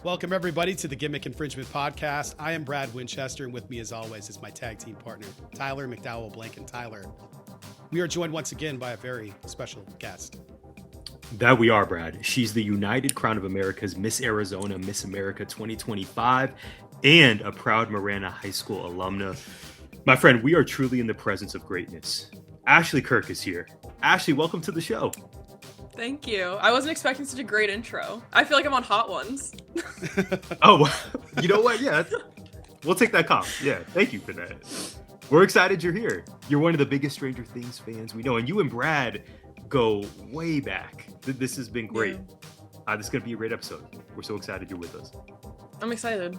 Welcome, everybody, to the Gimmick Infringement Podcast. I am Brad Winchester, and with me, as always, is my tag team partner, Tyler McDowell Blanken. Tyler, we are joined once again by a very special guest. That we are, Brad. She's the United Crown of America's Miss Arizona, Miss America 2025, and a proud Marana High School alumna. My friend, we are truly in the presence of greatness. Ashley Kirk is here. Ashley, welcome to the show. Thank you. I wasn't expecting such a great intro. I feel like I'm on Hot Ones. Oh, you know what? Yeah, we'll take that comp. Yeah, thank you for that. We're excited you're here. You're one of the biggest Stranger Things fans we know, and you and Brad go way back. This has been great. Yeah. This is going to be a great episode. We're so excited you're with us. I'm excited.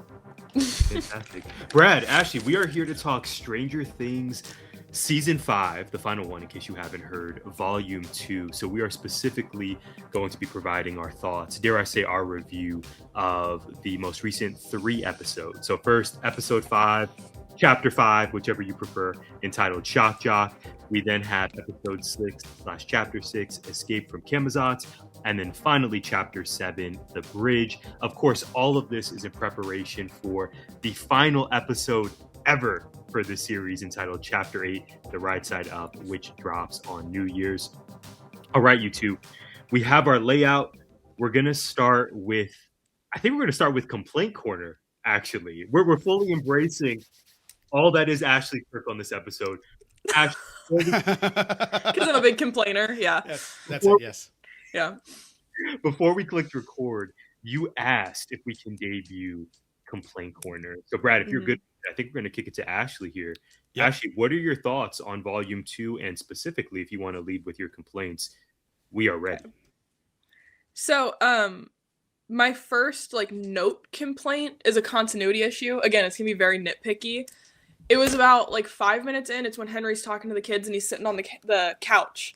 Fantastic. Brad, Ashley, we are here to talk Stranger Things Season 5, the final one, in case you haven't heard, Volume 2. So we are specifically going to be providing our thoughts, dare I say our review of the most recent 3 episodes. So first, Episode 5, Chapter 5, whichever you prefer, entitled Shock Jock. We then have Episode 6/Chapter 6, Escape from Camazotz. And then finally, Chapter 7, The Bridge. Of course, all of this is in preparation for the final episode ever for this series, entitled Chapter 8, The Right Side Up, which drops on New Year's. All right, you two, we have our layout. We're going to start with, Complaint Corner, actually. We're fully embracing all that is Ashley Kirk on this episode. Because I'm a big complainer, yeah. Yes, that's it, yes. Yeah. Before we clicked record, you asked if we can debut Complaint Corner. So, Brad, if you're good, I think we're going to kick it to Ashley here. Yep. Ashley, what are your thoughts on Volume 2? And specifically, if you want to lead with your complaints, we are ready. Okay. So, my first note complaint is a continuity issue. Again, it's going to be very nitpicky. It was about 5 minutes in. It's when Henry's talking to the kids and he's sitting on the couch.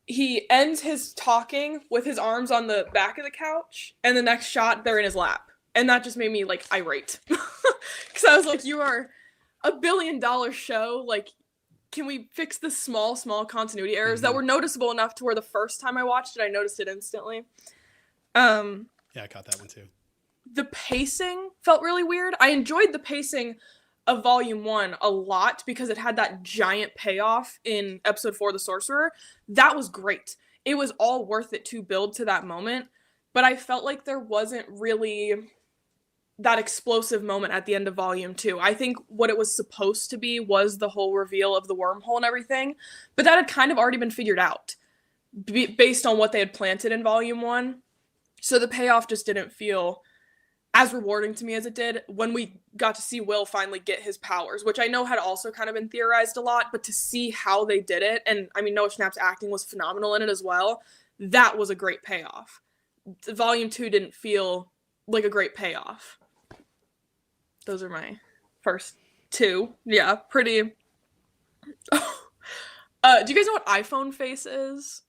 He ends his talking with his arms on the back of the couch, and the next shot, they're in his lap. And that just made me, irate. Because I was like, you are a $1 billion show. Can we fix the small continuity errors that were noticeable enough to where the first time I watched it, I noticed it instantly. Yeah, I caught that one too. The pacing felt really weird. I enjoyed the pacing of Volume 1 a lot because it had that giant payoff in Episode 4, The Sorcerer. That was great. It was all worth it to build to that moment. But I felt like there wasn't really that explosive moment at the end of Volume 2. I think what it was supposed to be was the whole reveal of the wormhole and everything, but that had kind of already been figured out based on what they had planted in Volume 1. So the payoff just didn't feel as rewarding to me as it did when we got to see Will finally get his powers, which I know had also kind of been theorized a lot, but to see how they did it, and I mean, Noah Schnapp's acting was phenomenal in it as well, that was a great payoff. Volume 2 didn't feel like a great payoff. Those are my first 2. Yeah, pretty. Do you guys know what iPhone face is?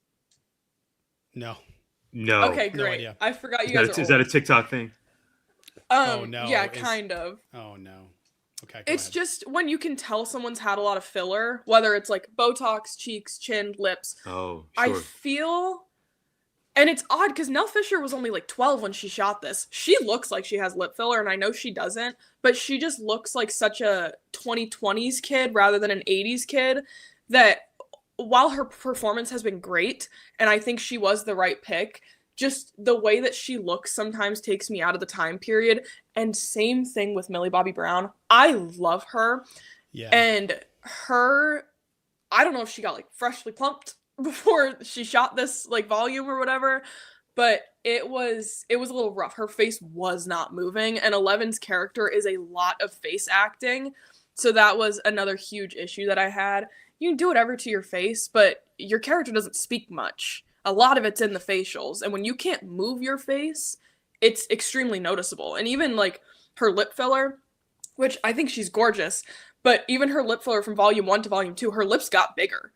No. Okay, great. No idea. I forgot you guys are old. Is that a TikTok thing? Oh, no. Yeah, kind of. Oh, no. Okay, it's just when you can tell someone's had a lot of filler, whether it's Botox, cheeks, chin, lips. Oh, sure. I feel... And it's odd because Nell Fisher was only 12 when she shot this. She looks like she has lip filler, and I know she doesn't, but she just looks like such a 2020s kid rather than an 80s kid that while her performance has been great, and I think she was the right pick, just the way that she looks sometimes takes me out of the time period. And same thing with Millie Bobby Brown. I love her. Yeah. And her, I don't know if she got freshly plumped before she shot this volume or whatever, but it was a little rough. Her face was not moving, and Eleven's character is a lot of face acting, so that was another huge issue that I had. You can do whatever to your face, but your character doesn't speak much. A lot of it's in the facials, and when you can't move your face, it's extremely noticeable. And even her lip filler, which I think she's gorgeous, but even her lip filler from Volume 1 to Volume 2, her lips got bigger.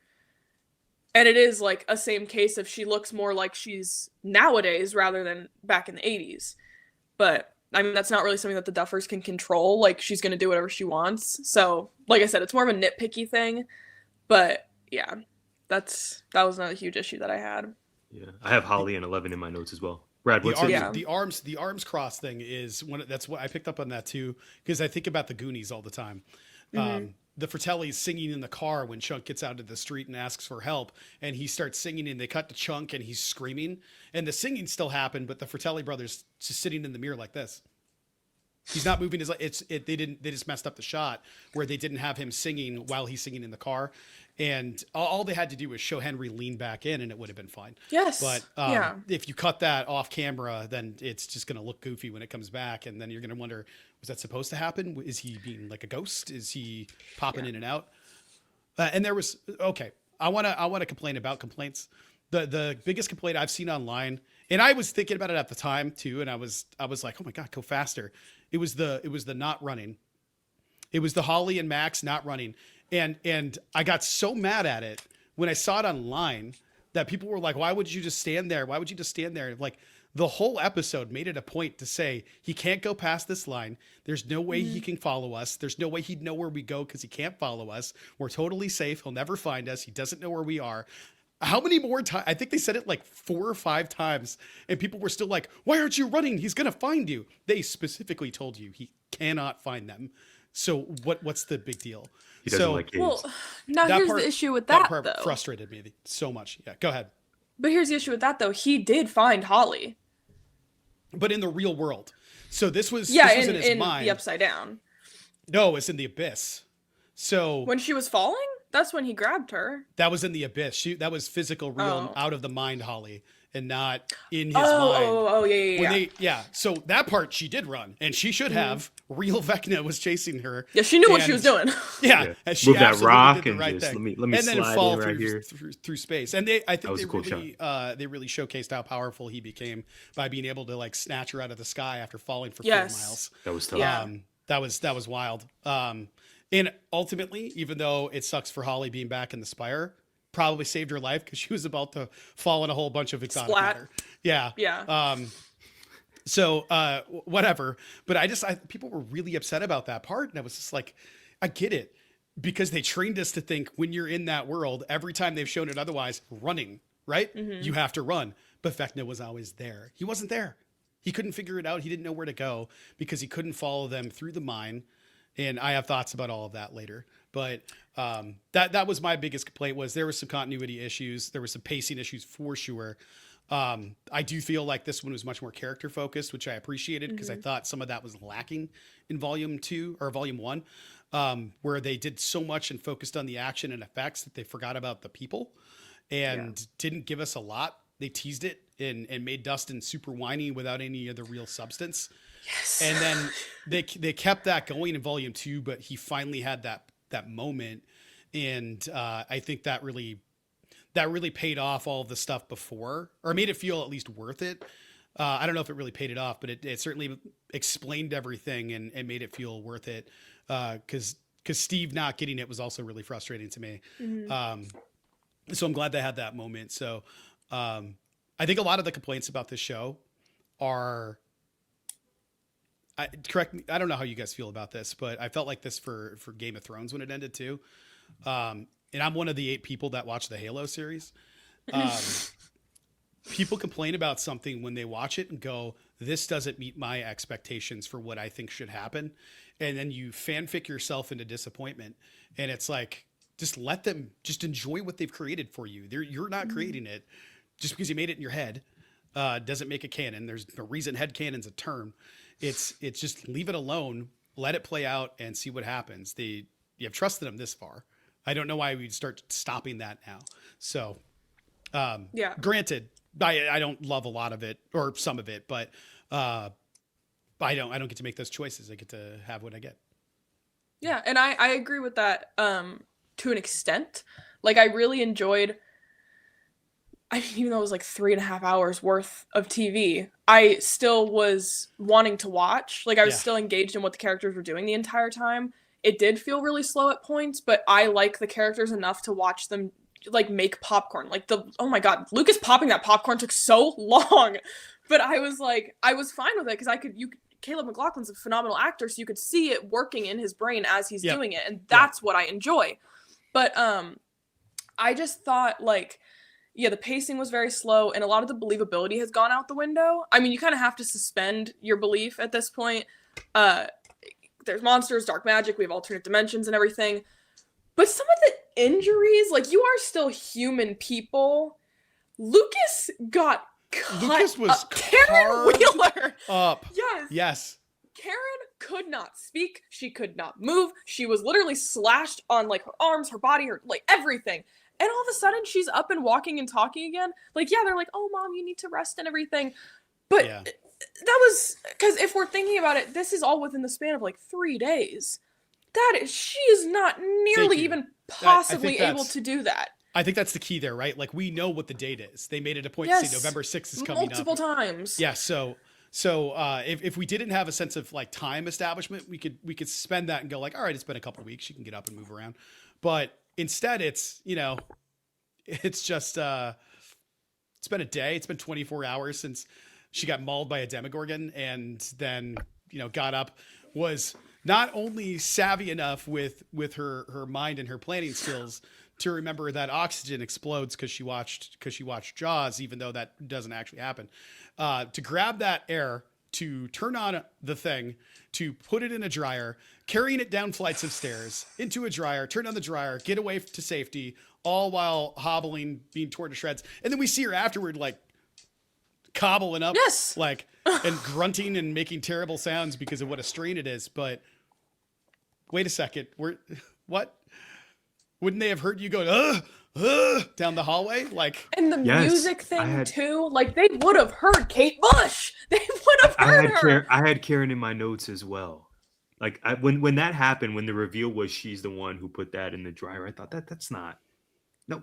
And it is a same case of she looks more like she's nowadays rather than back in the 80s. But I mean, that's not really something that the Duffers can control. She's going to do whatever she wants. So, like I said, it's more of a nitpicky thing. But yeah, that was another huge issue that I had. Yeah, I have Holly and 11 in my notes as well. Brad, what's it? Yeah. the arms cross thing is one. That's what I picked up on that too, because I think about the Goonies all the time. The Fratellis singing in the car when Chunk gets out into the street and asks for help, and he starts singing, and they cut to Chunk, and he's screaming, and the singing still happened, but the Fratelli brothers just sitting in the mirror like this. He's not moving his. They just messed up the shot where they didn't have him singing while he's singing in the car, and all they had to do was show Henry lean back in, and it would have been fine. Yes. But if you cut that off camera, then it's just going to look goofy when it comes back, and then you're going to wonder, was that supposed to happen? Is he being like a ghost? Is he popping in and out? And there was I want to complain about complaints. The biggest complaint I've seen online, and I was thinking about it at the time too, and I was like, oh my god, go faster. It was the not running. It was the Holly and Max not running. And I got so mad at it when I saw it online that people were like, why would you just stand there? Why would you just stand there? Like the whole episode made it a point to say he can't go past this line. There's no way he can follow us. There's no way he'd know where we go because he can't follow us. We're totally safe. He'll never find us. He doesn't know where we are. How many more times? I think they said it like 4 or 5 times, and people were still like, why aren't you running? He's going to find you. They specifically told you he cannot find them. So what's the big deal? He doesn't like caves. Well, now here's the issue with that part though. Frustrated me so much. Yeah, go ahead. But here's the issue with that though. He did find Holly. But in the real world. So this was Yeah, in his mind. the Upside Down. No, it's in the Abyss. So When she was falling, that's when he grabbed her. that was in the Abyss. That was physical, real, out of the mind Holly, and not in his mind. Oh, yeah. So that part she did run, and she should have. Real Vecna was chasing her. Yeah, she knew what she was doing. Yeah, and she move that absolutely rock did the and right just thing. let me and then slide fall in right through, here. through space. And I think was they a cool really they really showcased how powerful he became by being able to like snatch her out of the sky after falling for 4 miles. That was tough. Yeah. That was wild. And ultimately, even though it sucks for Holly being back in the Spire, probably saved her life because she was about to fall in a whole bunch of exotic matter. Yeah. Yeah. So whatever. But people were really upset about that part. And I was just like, I get it. Because they trained us to think when you're in that world, every time they've shown it otherwise, running, right? You have to run. But Vecna was always there. He wasn't there. He couldn't figure it out. He didn't know where to go because he couldn't follow them through the mine. And I have thoughts about all of that later. But that was my biggest complaint was there were some continuity issues. There were some pacing issues for sure. I do feel like this one was much more character focused, which I appreciated because I thought some of that was lacking in volume 1, where they did so much and focused on the action and effects that they forgot about the people and didn't give us a lot. They teased it and made Dustin super whiny without any of the real substance. Yes. And then they kept that going in volume 2, but he finally had that moment. And I think that really paid off all of the stuff before, or made it feel at least worth it. I don't know if it really paid it off, but it certainly explained everything and made it feel worth it. Because Steve not getting it was also really frustrating to me. So I'm glad they had that moment. So I think a lot of the complaints about this show are, correct me, I don't know how you guys feel about this, but I felt like this for Game of Thrones when it ended too. And I'm one of the 8 people that watch the Halo series. People complain about something when they watch it and go, this doesn't meet my expectations for what I think should happen. And then you fanfic yourself into disappointment. And it's like, just let them just enjoy what they've created for you. You're not creating it just because you made it in your head. Doesn't make it canon. There's a reason headcanon's a term. It's just leave it alone, let it play out and see what happens. You have trusted them this far. I don't know why we'd start stopping that now. So, granted, I don't love a lot of it or some of it, but I don't get to make those choices. I get to have what I get. Yeah, and I agree with that to an extent. Like, I really enjoyed, even though it was like 3.5 hours worth of TV, I still was wanting to watch. Like, I was still engaged in what the characters were doing the entire time. It did feel really slow at points, but I like the characters enough to watch them like make popcorn. Like oh my god, Lucas popping that popcorn took so long, but I was fine with it because Caleb McLaughlin's a phenomenal actor, so you could see it working in his brain as he's doing it, and that's what I enjoy. But I just thought like the pacing was very slow, and a lot of the believability has gone out the window. I mean, you kind of have to suspend your belief at this point. There's monsters, dark magic, we have alternate dimensions and everything. But some of the injuries, like, you are still human people. Lucas got cut. Lucas was Karen Wheeler up. Yes. Karen could not speak. She could not move. She was literally slashed on, like, her arms, her body, her, like, everything. And all of a sudden, she's up and walking and talking again. Like, yeah, they're like, oh, Mom, you need to rest and everything. But that was, because if we're thinking about it, this is all within the span of, like, 3 days. She is not nearly even possibly able to do that. I think that's the key there, right? Like, we know what the date is. They made it a point to say November 6th is coming multiple up. times. Yeah, so if we didn't have a sense of, like, time establishment, we could suspend that and go, like, all right, it's been a couple of weeks, she can get up and move around. But instead, it's, it's just it's been a day. It's been 24 hours since she got mauled by a Demogorgon, and then got up, was not only savvy enough with her mind and her planning skills to remember that oxygen explodes because she watched Jaws, even though that doesn't actually happen, to grab that air, to turn on the thing, to put it in a dryer, carrying it down flights of stairs into a dryer, turn on the dryer, get away to safety, all while hobbling, being torn to shreds. And then we see her afterward, like, cobbling up, like, and grunting and making terrible sounds because of what a strain it is. But wait a second, what? Wouldn't they have heard you go down the hallway? Like, and the music thing too. Like, they would have heard Kate Bush. They would have heard her. I had Karen in my notes as well. Like, when that happened, when the reveal was she's the one who put that in the dryer, I thought that's not. No,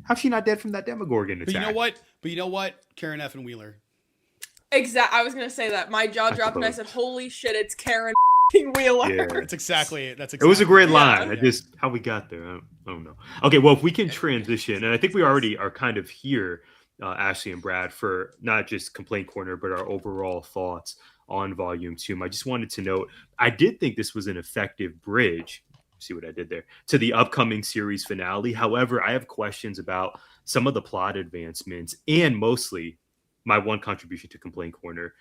how's she not dead from that Demogorgon attack? But you know what? Karen F. and Wheeler. Exactly. I was gonna say that. My jaw dropped and I said, "Holy shit! It's Karen Wheeler." Yeah. That's exactly it. It was a great line. Yeah. How we got there, I don't know. Okay, well, if we can transition, and I think we already are kind of here, Ashley and Brad, for not just Complaint Corner, but our overall thoughts on Volume 2. I just wanted to note, I did think this was an effective bridge. See what I did there? To the upcoming series finale. However, I have questions about some of the plot advancements, and mostly my one contribution to Complaint Corner.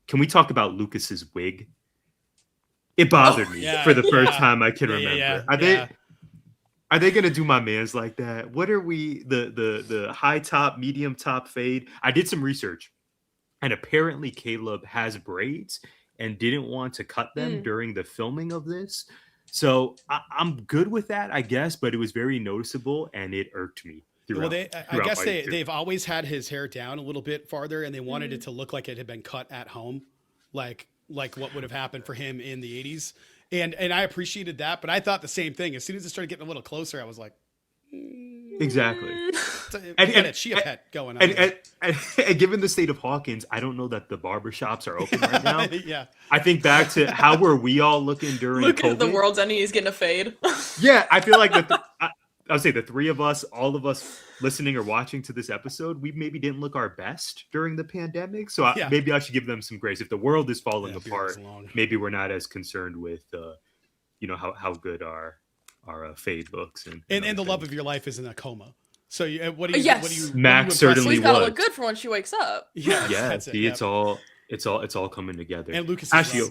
Can we talk about Lucas's wig? It bothered me for the first time I can remember. Are they gonna do my man's like that? What are we, the high top, medium top fade? I did some research, and apparently Caleb has braids and didn't want to cut them during the filming of this. So I'm good with that, I guess, but it was very noticeable and it irked me. Well, I guess they've always had his hair down a little bit farther, and they wanted it to look like it had been cut at home, like what would have happened for him in the 80s. And I appreciated that, but I thought the same thing. As soon as it started getting a little closer, I was like, exactly. And she a pet going on. And given the state of Hawkins, I don't know that the barbershops are open right now. Yeah. I think back to how were we all looking during Look COVID? at the world's ending, he's getting a fade. Yeah, I feel like I would say the three of us, all of us listening or watching to this episode, we maybe didn't look our best during the pandemic. So maybe I should give them some grace. If the world is falling apart, maybe we're not as concerned with, how good our fade looks. And the love of your life is in a coma. So what do you Max certainly She's got to look good for when she wakes up. Yeah. See, it's all coming together. And Lucas, Ashley,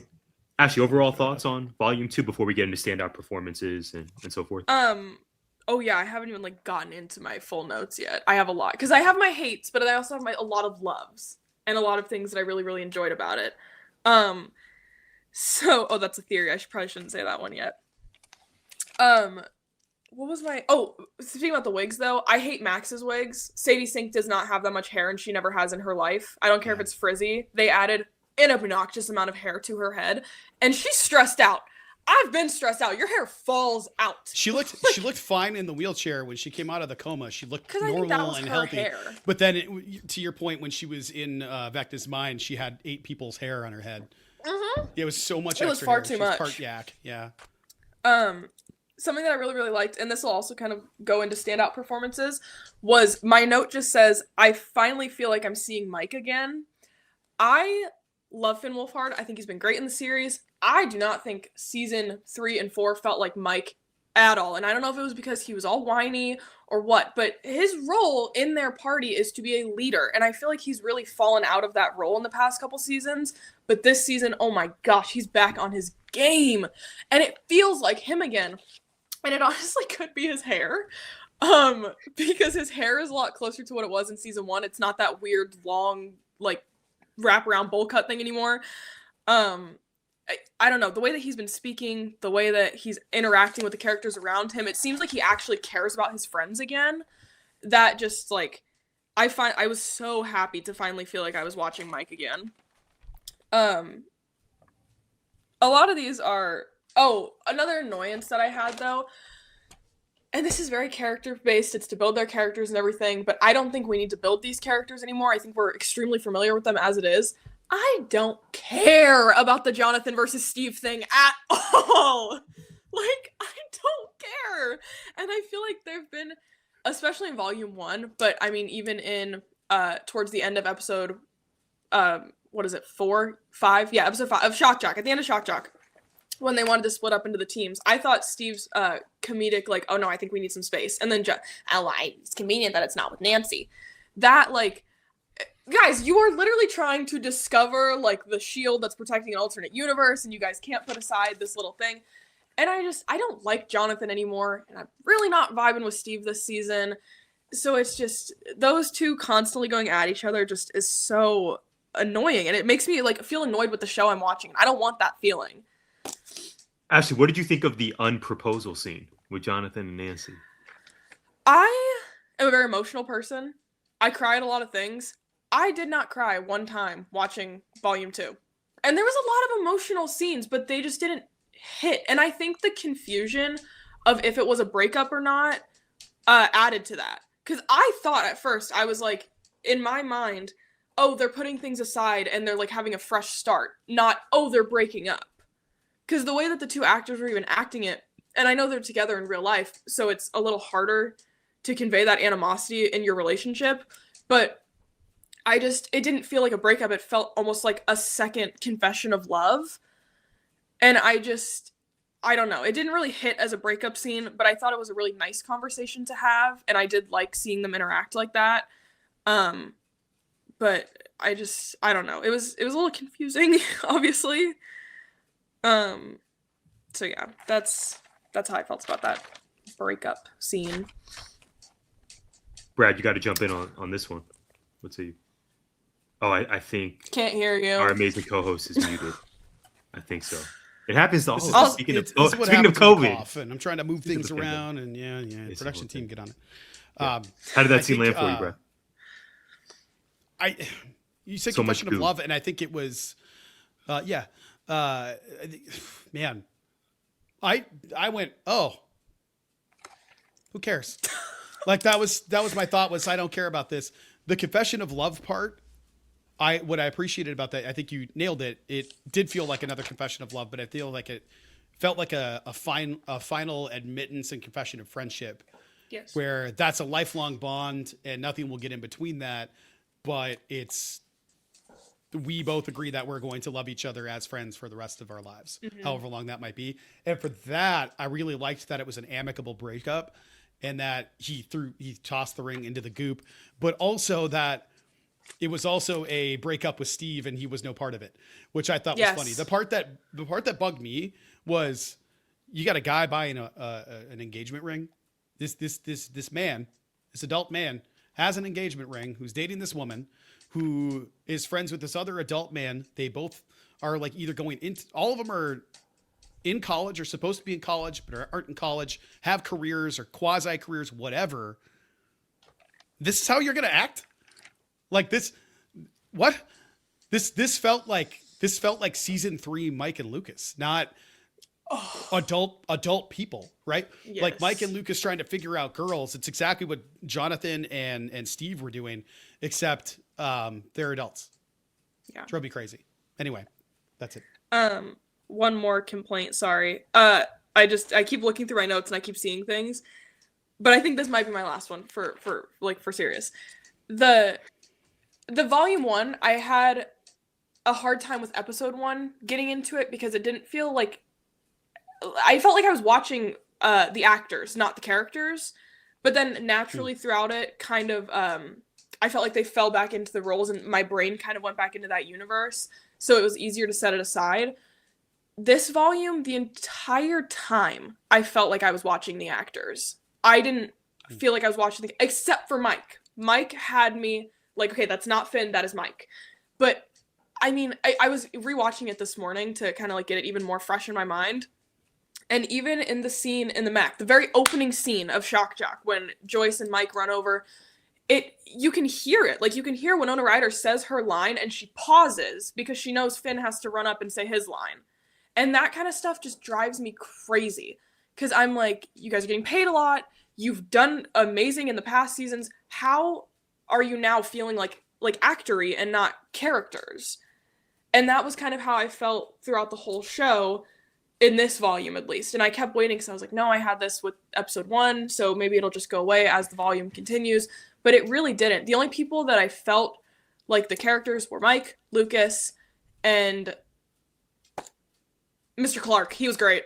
overall thoughts on Volume 2 before we get into standout performances and so forth? Oh yeah, I haven't even gotten into my full notes yet. I have a lot because I have my hates, but I also have a lot of loves and a lot of things that I really, really enjoyed about it. So that's a theory. I probably shouldn't say that one yet. What was speaking about the wigs though, I hate Max's wigs. Sadie Sink does not have that much hair, and she never has in her life. I don't care if it's frizzy. They added an obnoxious amount of hair to her head, and she's stressed out. I've been stressed out. Your hair falls out. She looked fine in the wheelchair when she came out of the coma. She looked normal and healthy. Hair. But then, to your point, when she was in Vecna's mind, she had 8 people's hair on her head. Mm-hmm. It was so much. It was far too much. Part yak. Yeah. Something that I really, really liked, and this will also kind of go into standout performances, was my note just says, I finally feel like I'm seeing Mike again. I love Finn Wolfhard. I think he's been great in the series. I do not think season 3 and 4 felt like Mike at all. And I don't know if it was because he was all whiny or what, but his role in their party is to be a leader. And I feel like he's really fallen out of that role in the past couple seasons. But this season, oh my gosh, he's back on his game. And it feels like him again. And it honestly could be his hair. Because his hair is a lot closer to what it was in season 1. It's not that weird, long, like, wraparound bowl cut thing anymore. I don't know, the way that he's been speaking, the way that he's interacting with the characters around him, it seems like he actually cares about his friends again. That just, like, I was so happy to finally feel like I was watching Mike again. A lot of these are, another annoyance that I had, though, and this is very character-based, it's to build their characters and everything, but I don't think we need to build these characters anymore. I think we're extremely familiar with them as it is. I don't care about the Jonathan versus Steve thing at all. Like, I don't care. And I feel like there've been, especially in volume 1, but I mean, even in, towards the end of episode, what is it, 4, 5? Yeah, episode 5 of Shock Jock, at the end of Shock Jock, when they wanted to split up into the teams, I thought Steve's, comedic, like, oh no, I think we need some space. And then, it's convenient that it's not with Nancy. That, like, guys, you are literally trying to discover, like, the shield that's protecting an alternate universe, and you guys can't put aside this little thing. And I don't like Jonathan anymore, and I'm really not vibing with Steve this season. So it's just, those two constantly going at each other just is so annoying, and it makes me, like, feel annoyed with the show I'm watching. I don't want that feeling. Ashley, what did you think of the unproposal scene with Jonathan and Nancy? I am a very emotional person. I cry at a lot of things. I did not cry one time watching Volume 2. And there was a lot of emotional scenes, but they just didn't hit. And I think the confusion of if it was a breakup or not added to that. Because I thought at first, I was like, in my mind, oh, they're putting things aside and they're like having a fresh start. Not, oh, they're breaking up. Because the way that the two actors were even acting it, and I know they're together in real life, so it's a little harder to convey that animosity in your relationship. But it didn't feel like a breakup. It felt almost like a second confession of love. And I don't know. It didn't really hit as a breakup scene, but I thought it was a really nice conversation to have. And I did like seeing them interact like that. But I don't know. It was a little confusing, obviously. So yeah, that's how I felt about that breakup scene. Brad, you got to jump in on this one. Let's see. Oh, I think can't hear you. Our amazing co-host is muted. I think so. It happens to all of us. Speaking of COVID, and I'm trying to move things around, and yeah, production team get on it. Yeah. How did that scene land for you, Brad? You said so confession of love, and I think it was, man, I went, oh, who cares? Like that was my thought was I don't care about this. The confession of love part, what I appreciated about that, I think you nailed it. It did feel like another confession of love, but I feel like it felt like a final admittance and confession of friendship. Yes. Where that's a lifelong bond and nothing will get in between that, but we both agree that we're going to love each other as friends for the rest of our lives, however long that might be. And for that, I really liked that it was an amicable breakup and that he tossed the ring into the goop, but also that it was also a breakup with Steve and he was no part of it, which I thought was funny. The part that bugged me was you got a guy buying an engagement ring. This man, this adult man has an engagement ring who's dating this woman who is friends with this other adult man. They both are like either going into, all of them are in college or supposed to be in college, but aren't in college, have careers or quasi careers, whatever. This is how you're going to act? Like this, what? This felt like season 3, Mike and Lucas, not adult people, right? Yes. Like Mike and Lucas trying to figure out girls. It's exactly what Jonathan and Steve were doing, except they're adults. Yeah. Drove me crazy. Anyway, that's it. One more complaint, sorry. I keep looking through my notes and I keep seeing things, but I think this might be my last one for serious. The volume 1, I had a hard time with episode 1 getting into it because it didn't feel like, I felt like I was watching the actors, not the characters. But then naturally throughout it, kind of, I felt like they fell back into the roles and my brain kind of went back into that universe. So it was easier to set it aside. This volume, the entire time, I felt like I was watching the actors. I didn't feel like I was watching except for Mike. Mike had me like, okay, that's not Finn, that is Mike. But I mean, I was rewatching it this morning to kind of like get it even more fresh in my mind. And even in the scene in the Mac, the very opening scene of Shock Jock, when Joyce and Mike run over, you can hear it. Like, you can hear Winona Ryder says her line and she pauses because she knows Finn has to run up and say his line. And that kind of stuff just drives me crazy. Because I'm like, you guys are getting paid a lot. You've done amazing in the past seasons. How are you now feeling like actory and not characters? And that was kind of how I felt throughout the whole show, in this volume at least. And I kept waiting because I was like, no, I had this with episode 1, so maybe it'll just go away as the volume continues. But it really didn't. The only people that I felt like the characters were Mike, Lucas, and Mr. Clark. He was great.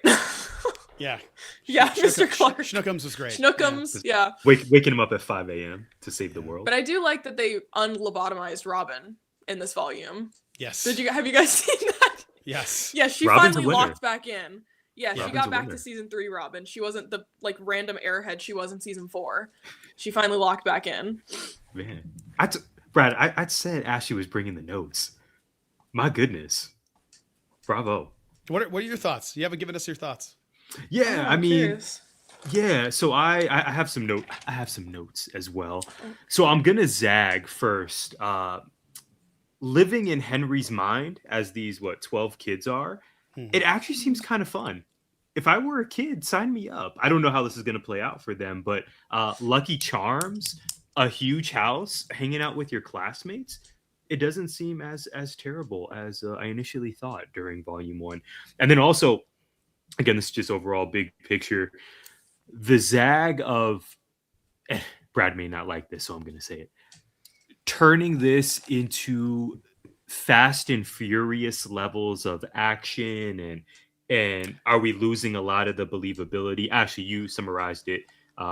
Yeah. Yeah, Mr. Clark. Schnookums was great. Schnookums, yeah. Waking him up at 5 a.m. to save the world. But I do like that they unlobotomized Robin in this volume. Yes. Have you guys seen that? Yes. Yeah, she Robin's finally a winner. locked back in. Yeah, she Robin's got a back winner. to season 3 Robin. She wasn't the like random airhead she was in season 4. She finally locked back in. Man, Brad, I said Ashley was bringing the notes. My goodness, bravo. What are your thoughts? You haven't given us your thoughts. Yeah, Oh, I I'm mean, curious. yeah. So I have some notes as well. So I'm gonna zag first. Living in Henry's mind as these 12 kids are, it actually seems kind of fun. If I were a kid, sign me up. I don't know how this is going to play out for them, but Lucky Charms, a huge house, hanging out with your classmates, it doesn't seem as terrible as I initially thought during volume 1. And then also, again, this is just overall big picture, the zag of Brad may not like this, so I'm going to say it. Turning this into Fast and Furious levels of action, and are we losing a lot of the believability? Actually, you summarized it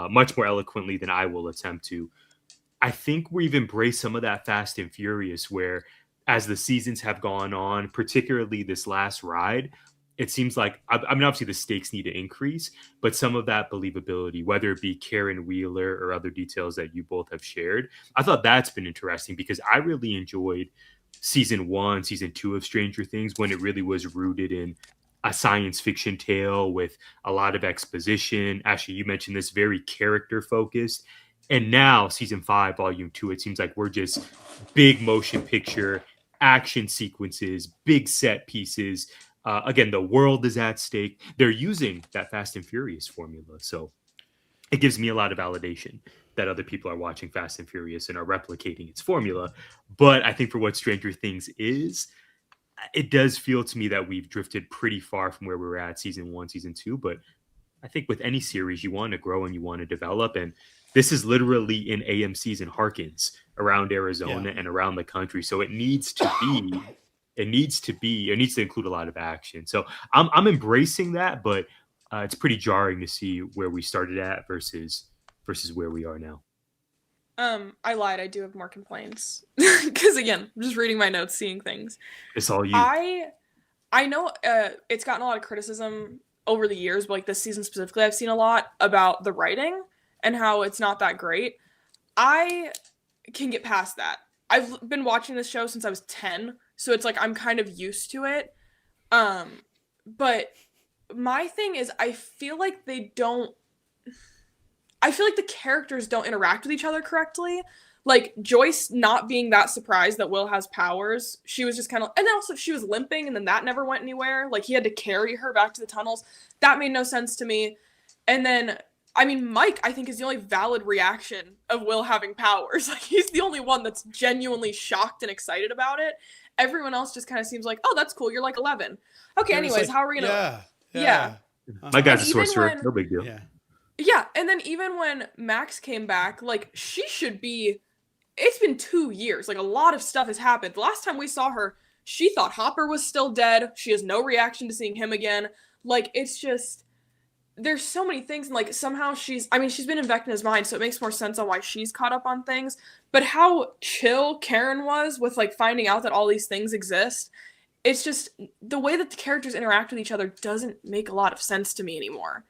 much more eloquently than I will attempt to. I think we've embraced some of that Fast and Furious where, as the seasons have gone on, particularly this last ride, it seems like, I mean, obviously the stakes need to increase, but some of that believability, whether it be Karen Wheeler or other details that you both have shared, I thought that's been interesting because I really enjoyed season 1, season 2 of Stranger Things when it really was rooted in a science fiction tale with a lot of exposition. Actually, you mentioned this, very character focused. And now season 5, volume 2, it seems like we're just big motion picture, action sequences, big set pieces. Again, the world is at stake. They're using that Fast and Furious formula. So it gives me a lot of validation that other people are watching Fast and Furious and are replicating its formula. But I think for what Stranger Things is, it does feel to me that we've drifted pretty far from where we were at season 1, season 2. But I think with any series, you want to grow and you want to develop. And this is literally in AMC's and Harkins around Arizona and around the country. So it needs to include a lot of action. So I'm embracing that, but it's pretty jarring to see where we started at versus where we are now. I lied. I do have more complaints because again, I'm just reading my notes, seeing things. It's all you. I know it's gotten a lot of criticism over the years, but like this season specifically, I've seen a lot about the writing and how it's not that great. I can get past that. I've been watching this show since I was 10, so it's like I'm kind of used to it. But my thing is, I feel like the characters don't interact with each other correctly. Like Joyce not being that surprised that Will has powers. She was just kind of, and then also she was limping and then that never went anywhere. Like he had to carry her back to the tunnels. That made no sense to me. And then, I mean, Mike, I think is the only valid reaction of Will having powers. Like he's the only one that's genuinely shocked and excited about it. Everyone else just kind of seems like, oh, that's cool. You're like 11. Okay. Anyways, how are we going to, yeah. My guy's a even sorcerer. when- No big deal. Yeah, and then even when Max came back, like, she should be... It's been 2 years. Like, a lot of stuff has happened. The last time we saw her, she thought Hopper was still dead. She has no reaction to seeing him again. Like, it's just... there's so many things, and like somehow she's been in Vecna's mind, so it makes more sense on why she's caught up on things. But how chill Karen was with like finding out that all these things exist, it's just the way that the characters interact with each other doesn't make a lot of sense to me anymore.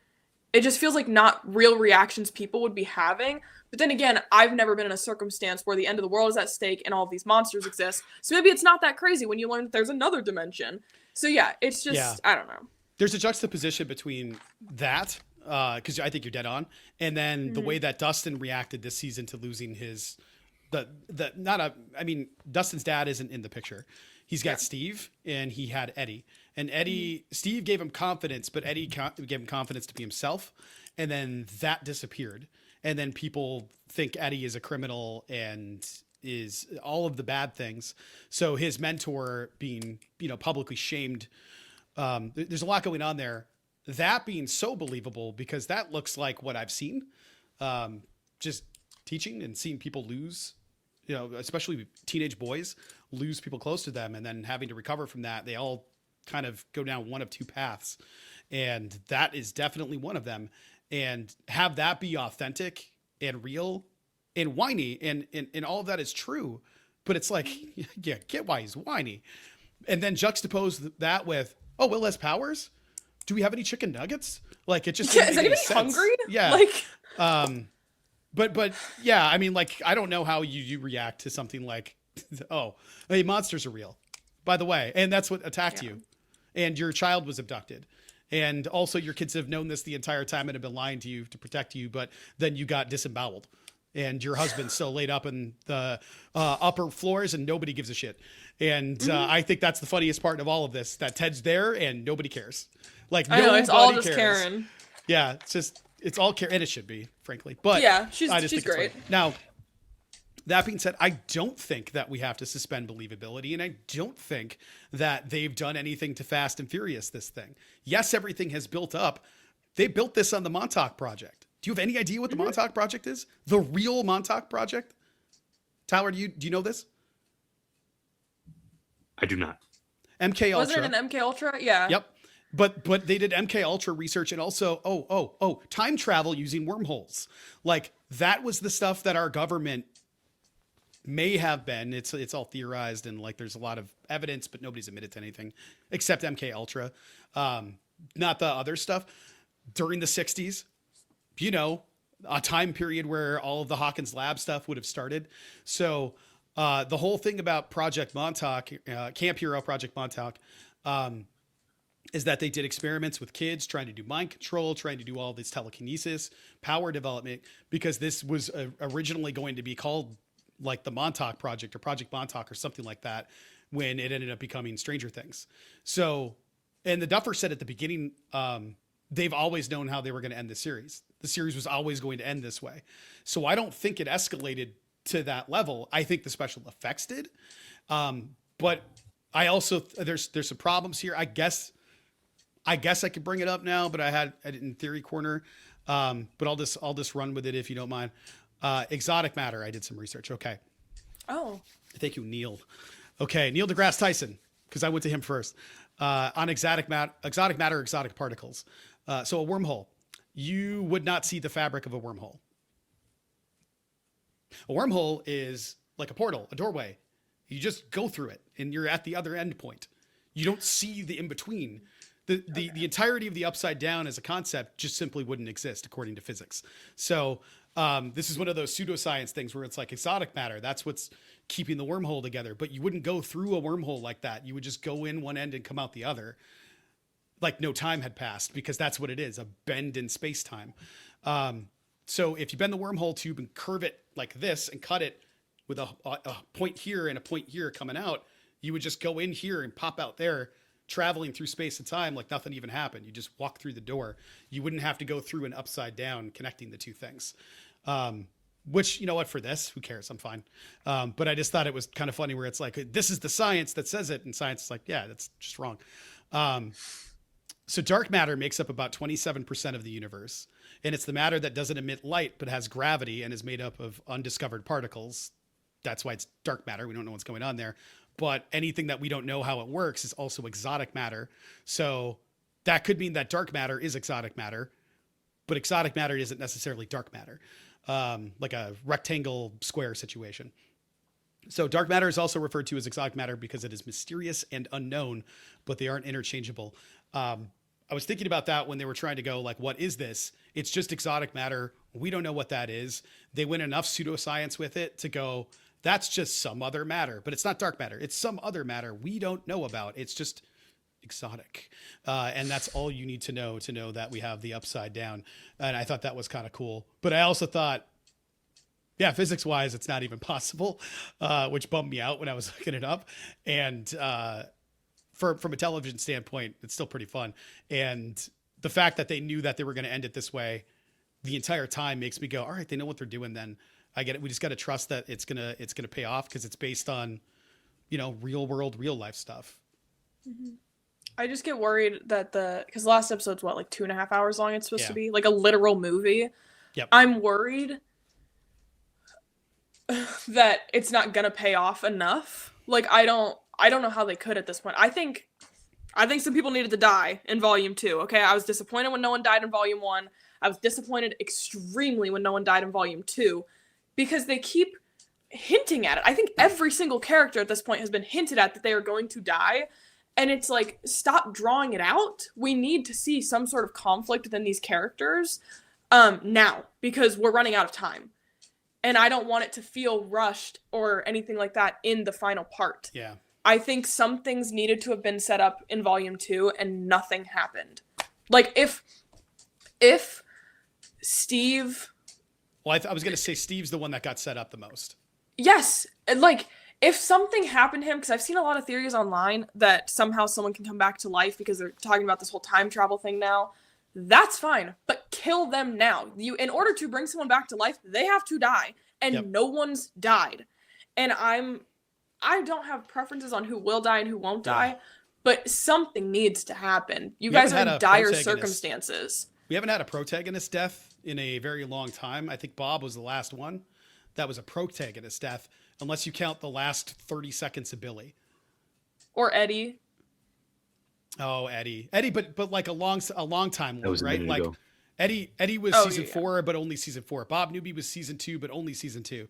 It just feels like not real reactions people would be having. But then again, I've never been in a circumstance where the end of the world is at stake and all of these monsters exist. So maybe it's not that crazy when you learn that there's another dimension. So yeah, it's just, Yeah. I don't know. There's a juxtaposition between that, because I think you're dead on, and then the way that Dustin reacted this season to losing his, Dustin's dad isn't in the picture. He's got Steve and he had Eddie. And Eddie, Steve gave him confidence, but Eddie gave him confidence to be himself. And then that disappeared. And then people think Eddie is a criminal and is all of the bad things. So his mentor being, publicly shamed. There's a lot going on there. That being so believable because that looks like what I've seen. Just teaching and seeing people lose, especially teenage boys lose people close to them and then having to recover from that. They all kind of go down one of two paths. And that is definitely one of them. And have that be authentic and real and whiny. And all of that is true. But it's like, yeah, get why he's whiny. And then juxtapose that with, oh, Will has powers? Do we have any chicken nuggets? Like it just is anybody hungry? Yeah. Like But yeah, I mean, like I don't know how you react to something like, oh, hey, monsters are real, by the way, and that's what attacked you, and your child was abducted, and also your kids have known this the entire time and have been lying to you to protect you, but then you got disemboweled, and your husband's still laid up in the upper floors, and nobody gives a shit. And I think that's the funniest part of all of this, that Ted's there and nobody cares. Like I know, it's all nobody just cares. Karen. Yeah, it's all Karen, and it should be, frankly. But Yeah, I she's just think it's great. funny. Now, that being said, I don't think that we have to suspend believability, and I don't think that they've done anything to Fast and Furious this thing. Yes, everything has built up. They built this on the Montauk Project. Do you have any idea what the Montauk Project is? The real Montauk Project? Tyler, do you know this? I do not. MK Ultra. Wasn't it an MK Ultra? Yeah. Yep. But they did MK Ultra research and also time travel using wormholes. Like that was the stuff that our government may have been. It's all theorized and like there's a lot of evidence, but nobody's admitted to anything except MK Ultra. Not the other stuff. During the 60s, a time period where all of the Hawkins lab stuff would have started. So the whole thing about Project Montauk, Camp Hero Project Montauk, is that they did experiments with kids trying to do mind control, trying to do all this telekinesis, power development, because this was originally going to be called like the Montauk Project or Project Montauk or something like that when it ended up becoming Stranger Things. So, and the Duffer said at the beginning, they've always known how they were going to end the series. The series was always going to end this way. So I don't think it escalated to that level. I think the special effects did. But I also, there's some problems here. I guess I could bring it up now, but I had it in Theory Corner. But I'll just run with it if you don't mind. Exotic matter. I did some research. Okay. Oh. Thank you, Neil. Okay. Neil deGrasse Tyson, because I went to him first, on exotic matter, exotic particles. So a wormhole, you would not see the fabric of a wormhole. A wormhole is like a portal, a doorway. You just go through it and you're at the other end point. You don't see the in-between. The entirety of the upside down as a concept just simply wouldn't exist according to physics. So this is one of those pseudoscience things where it's like exotic matter. That's what's keeping the wormhole together. But you wouldn't go through a wormhole like that. You would just go in one end and come out the other. Like no time had passed, because that's what it is, a bend in space-time. So if you bend the wormhole tube and curve it like this and cut it with a point here and a point here coming out, you would just go in here and pop out there, traveling through space and time like nothing even happened. You just walk through the door. You wouldn't have to go through an upside down connecting the two things. Which, you know what, for this, who cares? I'm fine. But I just thought it was kind of funny where it's like, this is the science that says it. And science is like, yeah, that's just wrong. So dark matter makes up about 27% of the universe. And it's the matter that doesn't emit light, but has gravity and is made up of undiscovered particles. That's why it's dark matter. We don't know what's going on there. But anything that we don't know how it works is also exotic matter. So that could mean that dark matter is exotic matter, but exotic matter isn't necessarily dark matter, like a rectangle square situation. So dark matter is also referred to as exotic matter because it is mysterious and unknown, but they aren't interchangeable. I was thinking about that when they were trying to go like, what is this? It's just exotic matter. We don't know what that is. They went enough pseudoscience with it to go, that's just some other matter, but it's not dark matter. It's some other matter we don't know about. It's just exotic. And that's all you need to know that we have the upside down. And I thought that was kind of cool. But I also thought, yeah, physics wise, it's not even possible, which bummed me out when I was looking it up. And from a television standpoint, it's still pretty fun. And the fact that they knew that they were going to end it this way the entire time makes me go, all right, they know what they're doing then. I get it. We just got to trust that it's gonna pay off because it's based on, real world, real life stuff. Mm-hmm. I just get worried that because the last episode's what, like 2.5 hours long it's supposed Yeah. to be, like a literal movie. Yep. I'm worried that it's not gonna pay off enough. Like I don't know how they could at this point. I think some people needed to die in volume 2. Okay, I was disappointed when no one died in volume 1. I was disappointed extremely when no one died in volume 2, because they keep hinting at it. I think every single character at this point has been hinted at that they are going to die. And it's like, stop drawing it out. We need to see some sort of conflict within these characters now, because we're running out of time. And I don't want it to feel rushed or anything like that in the final part. Yeah. I think some things needed to have been set up in volume 2 and nothing happened. Like if Steve... Well, I was going to say Steve's the one that got set up the most. Yes. Like, if something happened to him, because I've seen a lot of theories online that somehow someone can come back to life because they're talking about this whole time travel thing now. That's fine, but kill them now. In order to bring someone back to life, they have to die, and No one's died. And I don't have preferences on who will die and who won't die, but something needs to happen. You guys are in dire circumstances. We haven't had a protagonist death in a very long time. I think Bob was the last one that was a protagonist death, unless you count the last 30 seconds of Billy. Or Eddie. Oh, Eddie, but like a long time one, right? Like ago. Eddie was season 4, but only season 4. Bob Newby was season 2, but only season 2.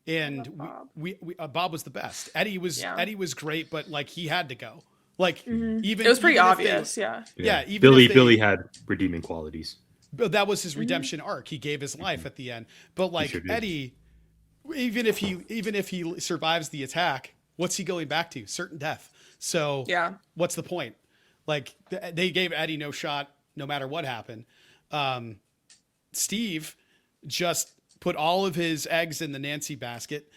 And Bob was the best. Eddie was great, but like he had to go. Like even it was pretty obvious, yeah. Even Billy had redeeming qualities. But that was his redemption arc. He gave his life at the end. But like Eddie, even if he survives the attack, what's he going back to? Certain death. So what's the point? Like they gave Eddie no shot, no matter what happened. Steve just put all of his eggs in the Nancy basket.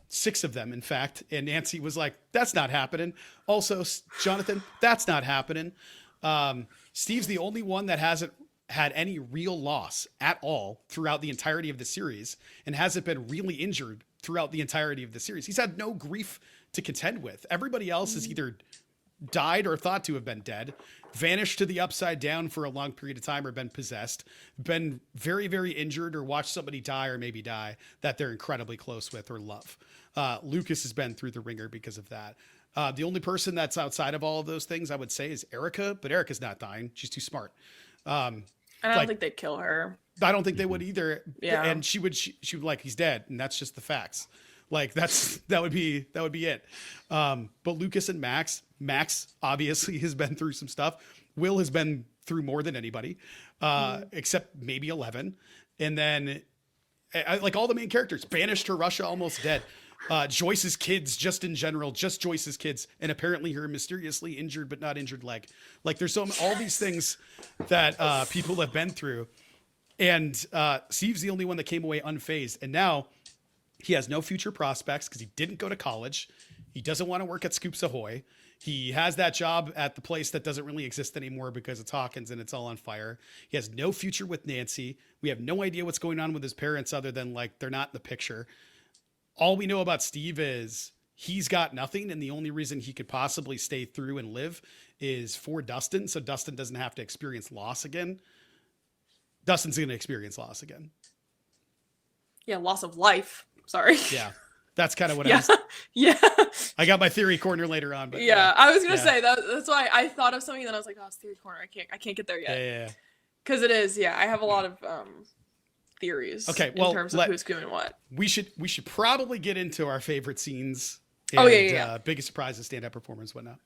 6 of them, in fact. And Nancy was like, that's not happening. Also, Jonathan, that's not happening. Steve's the only one that hasn't had any real loss at all throughout the entirety of the series and hasn't been really injured throughout the entirety of the series. He's had no grief to contend with. Everybody else has either died or thought to have been dead, vanished to the upside down for a long period of time, or been possessed, been very, very injured, or watched somebody die or maybe die that they're incredibly close with or love. Lucas has been through the ringer because of that. The only person that's outside of all of those things I would say is Erica, but Erica's not dying. She's too smart. And I don't think they'd kill her. I don't think they would either. Yeah. And she would like, he's dead, and that's just the facts. Like that would be it. But Lucas and Max obviously has been through some stuff. Will has been through more than anybody, except maybe 11. And then like all the main characters, banished to Russia, almost dead. Joyce's kids, just in general, just Joyce's kids, and apparently her mysteriously injured but not injured leg. Like there's all these things that people have been through, and Steve's the only one that came away unfazed. And now he has no future prospects because he didn't go to college. He doesn't want to work at Scoops Ahoy. He has that job at the place that doesn't really exist anymore because it's Hawkins and it's all on fire. He has no future with Nancy. We have no idea what's going on with his parents other than like they're not in the picture. All we know about Steve is he's got nothing, and the only reason he could possibly stay through and live is for Dustin, so Dustin doesn't have to experience loss again. Dustin's going to experience loss again. Yeah, loss of life. Sorry. Yeah. That's kind of what I was. Yeah. I got my theory corner later on, but I was gonna say that's why I thought of something, and then I was like, "Oh, it's theory corner. I can't get there yet." Yeah. Because it is, yeah. I have a lot of theories Okay, in well, terms of who's doing what. We should probably get into our favorite scenes and Oh, yeah. biggest surprises, standout performance, whatnot.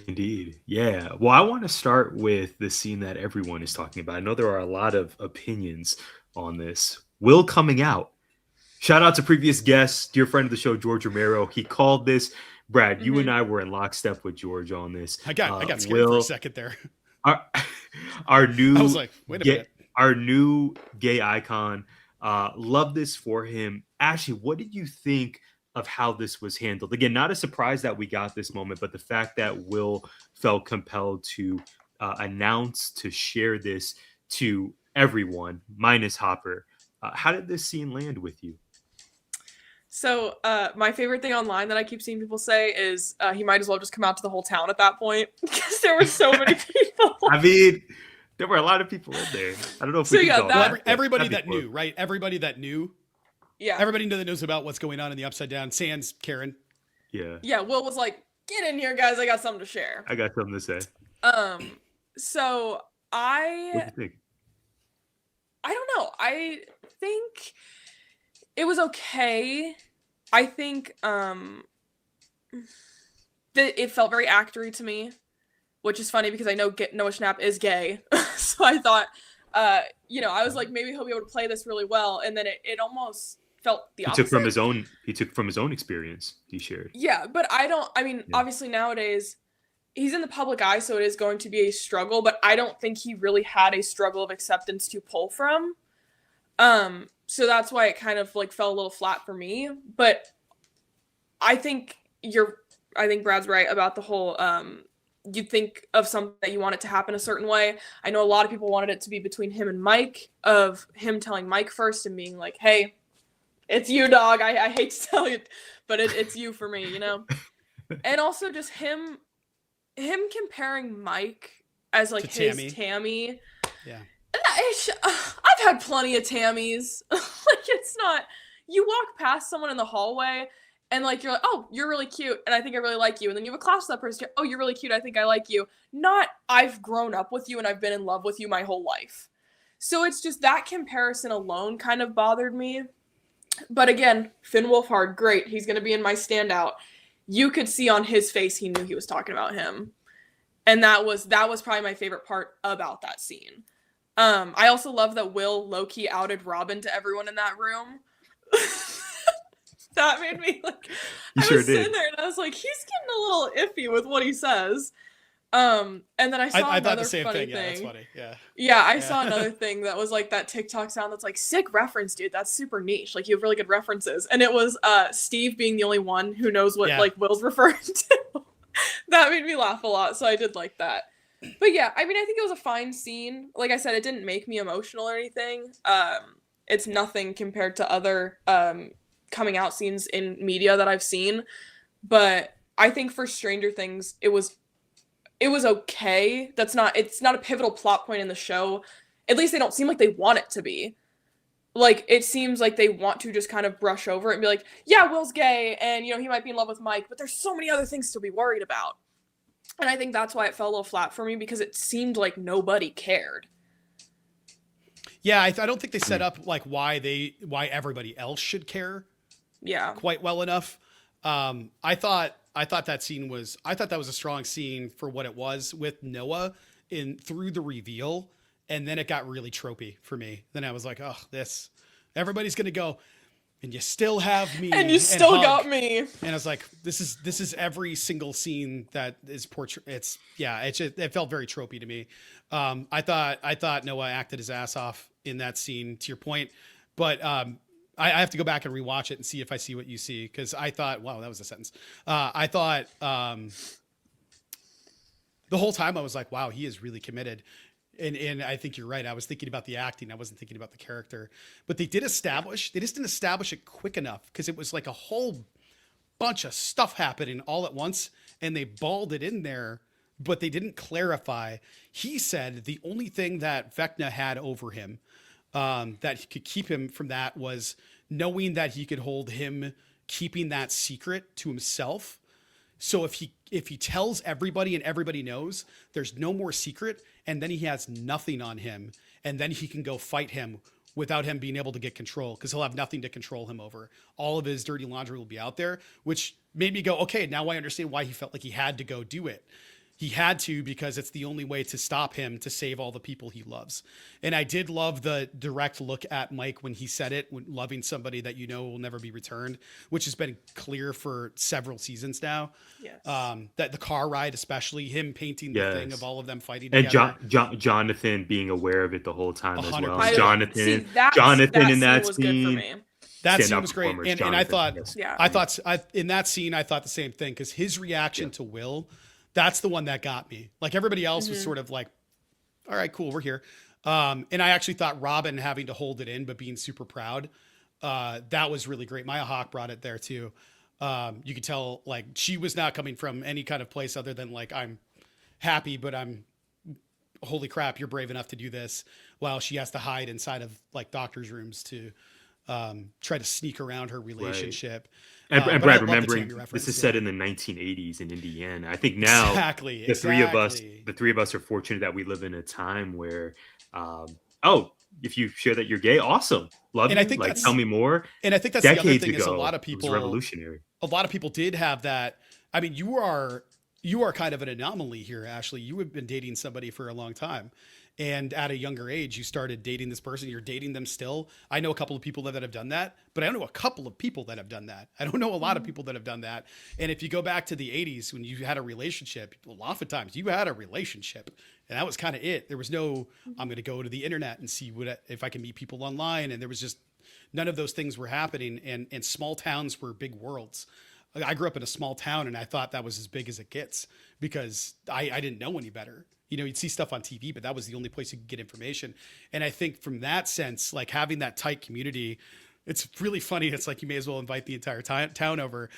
Indeed. Yeah. Well, I want to start with the scene that everyone is talking about. I know there are a lot of opinions on this. Will coming out. Shout out to previous guests, dear friend of the show, George Romero. He called this. Brad, you and I were in lockstep with George on this. I got scared for a second there. Our new, I was like, wait a minute. Our new gay icon. Love this for him. Ashley, what did you think of how this was handled? Again, not a surprise that we got this moment, but the fact that Will felt compelled to announce, to share this to everyone, minus Hopper. How did this scene land with you? So my favorite thing online that I keep seeing people say is he might as well just come out to the whole town at that point because there were so many people. I mean, there were a lot of people in there. I don't know if we can call everybody that knew, right? Everybody that knew. Yeah. Everybody that knows about what's going on in the Upside Down. Sans Karen. Yeah. Yeah. Will was like, "Get in here, guys! I got something to share." I got something to say. So What do you think? I don't know. I think it was okay. I think that it felt very actory to me, which is funny because I know Noah Schnapp is gay. So I thought, I was like, maybe he'll be able to play this really well. And then it almost felt the opposite. He took from his own experience he shared. Yeah, but obviously nowadays he's in the public eye, so it is going to be a struggle, but I don't think he really had a struggle of acceptance to pull from. So that's why it kind of like fell a little flat for me. But I think Brad's right about the whole you think of something that you want it to happen a certain way. I know a lot of people wanted it to be between him and Mike, of him telling Mike first and being like, "Hey, it's you, dog. I hate to tell you, but it's you for me, you know?" And also just him comparing Mike as like his Tammy. Yeah. I've had plenty of Tammys. Like, it's not, you walk past someone in the hallway and like you're like, "Oh, you're really cute and I think I really like you." And then you have a class with that person, "Oh, you're really cute, I think I like you." Not, "I've grown up with you and I've been in love with you my whole life." So it's just that comparison alone kind of bothered me. But again, Finn Wolfhard, great. He's going to be in my standout. You could see on his face he knew he was talking about him. And that was probably my favorite part about that scene. I also love that Will low-key outed Robin to everyone in that room. That made me like, sitting there and I was like, he's getting a little iffy with what he says. And then I saw I thought another the same funny thing. Yeah, that's funny. Yeah. Yeah, I saw another thing that was like that TikTok sound that's like, "Sick reference, dude. That's super niche. Like, you have really good references." And it was Steve being the only one who knows what like Will's referring to. That made me laugh a lot, so I did like that. But yeah, I mean, I think it was a fine scene. Like I said, it didn't make me emotional or anything. It's nothing compared to other coming out scenes in media that I've seen. But I think for Stranger Things, it was okay. It's not a pivotal plot point in the show. At least they don't seem like they want it to be. Like, it seems like they want to just kind of brush over it and be like, "Yeah, Will's gay and, he might be in love with Mike, but there's so many other things to be worried about." And I think that's why it fell a little flat for me, because it seemed like nobody cared. Yeah, I don't think they set up like why everybody else should care. Yeah. Quite well enough. I thought that was a strong scene for what it was with Noah through the reveal, and then it got really tropey for me. Then I was like, "Oh, everybody's gonna go, and you still have me, and you still got me." And I was like, "This is every single scene that is portrayed." It felt very tropey to me. I thought Noah acted his ass off in that scene, to your point, but I have to go back and rewatch it and see if I see what you see, because I thought, wow, that was a sentence. I thought the whole time I was like, wow, he is really committed. And I think you're right. I was thinking about the acting. I wasn't thinking about the character. But they just didn't establish it quick enough, because it was like a whole bunch of stuff happening all at once, and they balled it in there, but they didn't clarify. He said the only thing that Vecna had over him that could keep him from that was knowing that he could hold him keeping that secret to himself. So if he tells everybody and everybody knows, there's no more secret, and then he has nothing on him, and then he can go fight him without him being able to get control, because he'll have nothing to control him over. All of his dirty laundry will be out there, which made me go, okay, now I understand why he felt like he had to go do it. He had to, because it's the only way to stop him, to save all the people he loves. And I did love the direct look at Mike when he said it, when loving somebody that you know will never be returned, which has been clear for several seasons now. Yes. That the car ride, especially him painting the Yes. thing of all of them fighting And together. Jonathan being aware of it the whole time as well. 100%. Jonathan that in that was good for scene. me. That Standout scene was great. Performers, And I Jonathan, thought, yes. Yeah. in that scene, I thought the same thing, because his reaction to Will, that's the one that got me. Like everybody else was sort of like, all right, cool, we're here. And I actually thought Robin having to hold it in, but being super proud, that was really great. Maya Hawke brought it there too. You could tell like she was not coming from any kind of place other than like, I'm happy, but I'm, holy crap, you're brave enough to do this, while she has to hide inside of like doctor's rooms to try to sneak around her relationship. And But I Brad, love the remembering Tammy reference, this is yeah. set in the 1980s in Indiana. I think now Exactly. the three of us are fortunate that we live in a time where, if you share that you're gay, awesome, love And you. I think Like, that's- tell me more. And I think that's the other Decades thing ago, is a lot of it was people, revolutionary. did have that. I mean, you are kind of an anomaly here, Ashley. You have been dating somebody for a long time. And at a younger age, you started dating this person. You're dating them still. I know a couple of people that have done that, but I don't know a couple of people that have done that. I don't know a lot of people that have done that. And if you go back to the 80s when you had a relationship, oftentimes you had a relationship, and that was kind of it. There was no, I'm going to go to the internet and see if I can meet people online. And there was just none of those things were happening. And small towns were big worlds. I grew up in a small town, and I thought that was as big as it gets, because I didn't know any better. You know, you'd see stuff on TV, but that was the only place you could get information. And I think from that sense, like having that tight community, it's really funny. It's like you may as well invite the entire town over,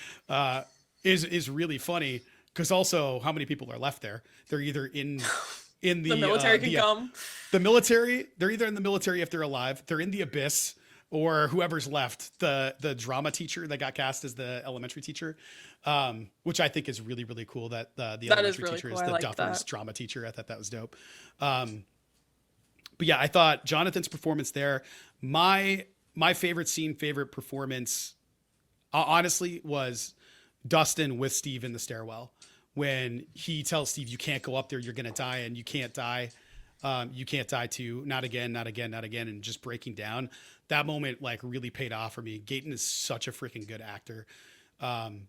is really funny, because also how many people are left there? They're either in the military can come. The military, they're either in the military if they're alive, they're in the abyss, or whoever's left. The drama teacher that got cast as the elementary teacher, which I think is really, really cool, that the elementary really teacher cool. is I the like Duffers that. drama teacher. I thought that was dope. But yeah, I thought Jonathan's performance there, my favorite scene, favorite performance, honestly, was Dustin with Steve in the stairwell, when he tells Steve, you can't go up there, you're going to die, and you can't die. You can't die too. Not again, not again, not again. And just breaking down. That moment like really paid off for me. Gayton is such a freaking good actor. And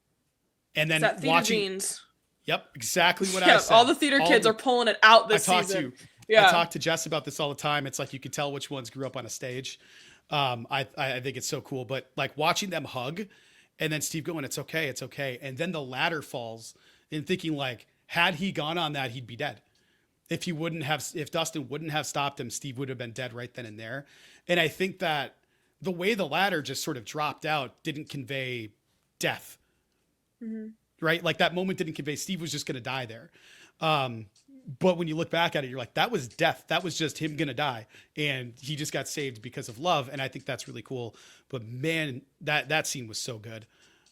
then It's that theater watching, genes. yep, exactly what I Yeah, said. all the theater kids are pulling it out this season. I talk to Jess about this all the time. It's like you could tell which ones grew up on a stage. I think it's so cool. But like watching them hug, and then Steve going, it's okay, it's okay. And then the ladder falls, and thinking like, had he gone on that, he'd be dead. If Dustin wouldn't have stopped him, Steve would have been dead right then and there. And I think that the way the ladder just sort of dropped out didn't convey death, right? Like that moment didn't convey Steve was just going to die there. But when you look back at it, you're like, that was death. That was just him going to die. And he just got saved because of love. And I think that's really cool. But man, that scene was so good.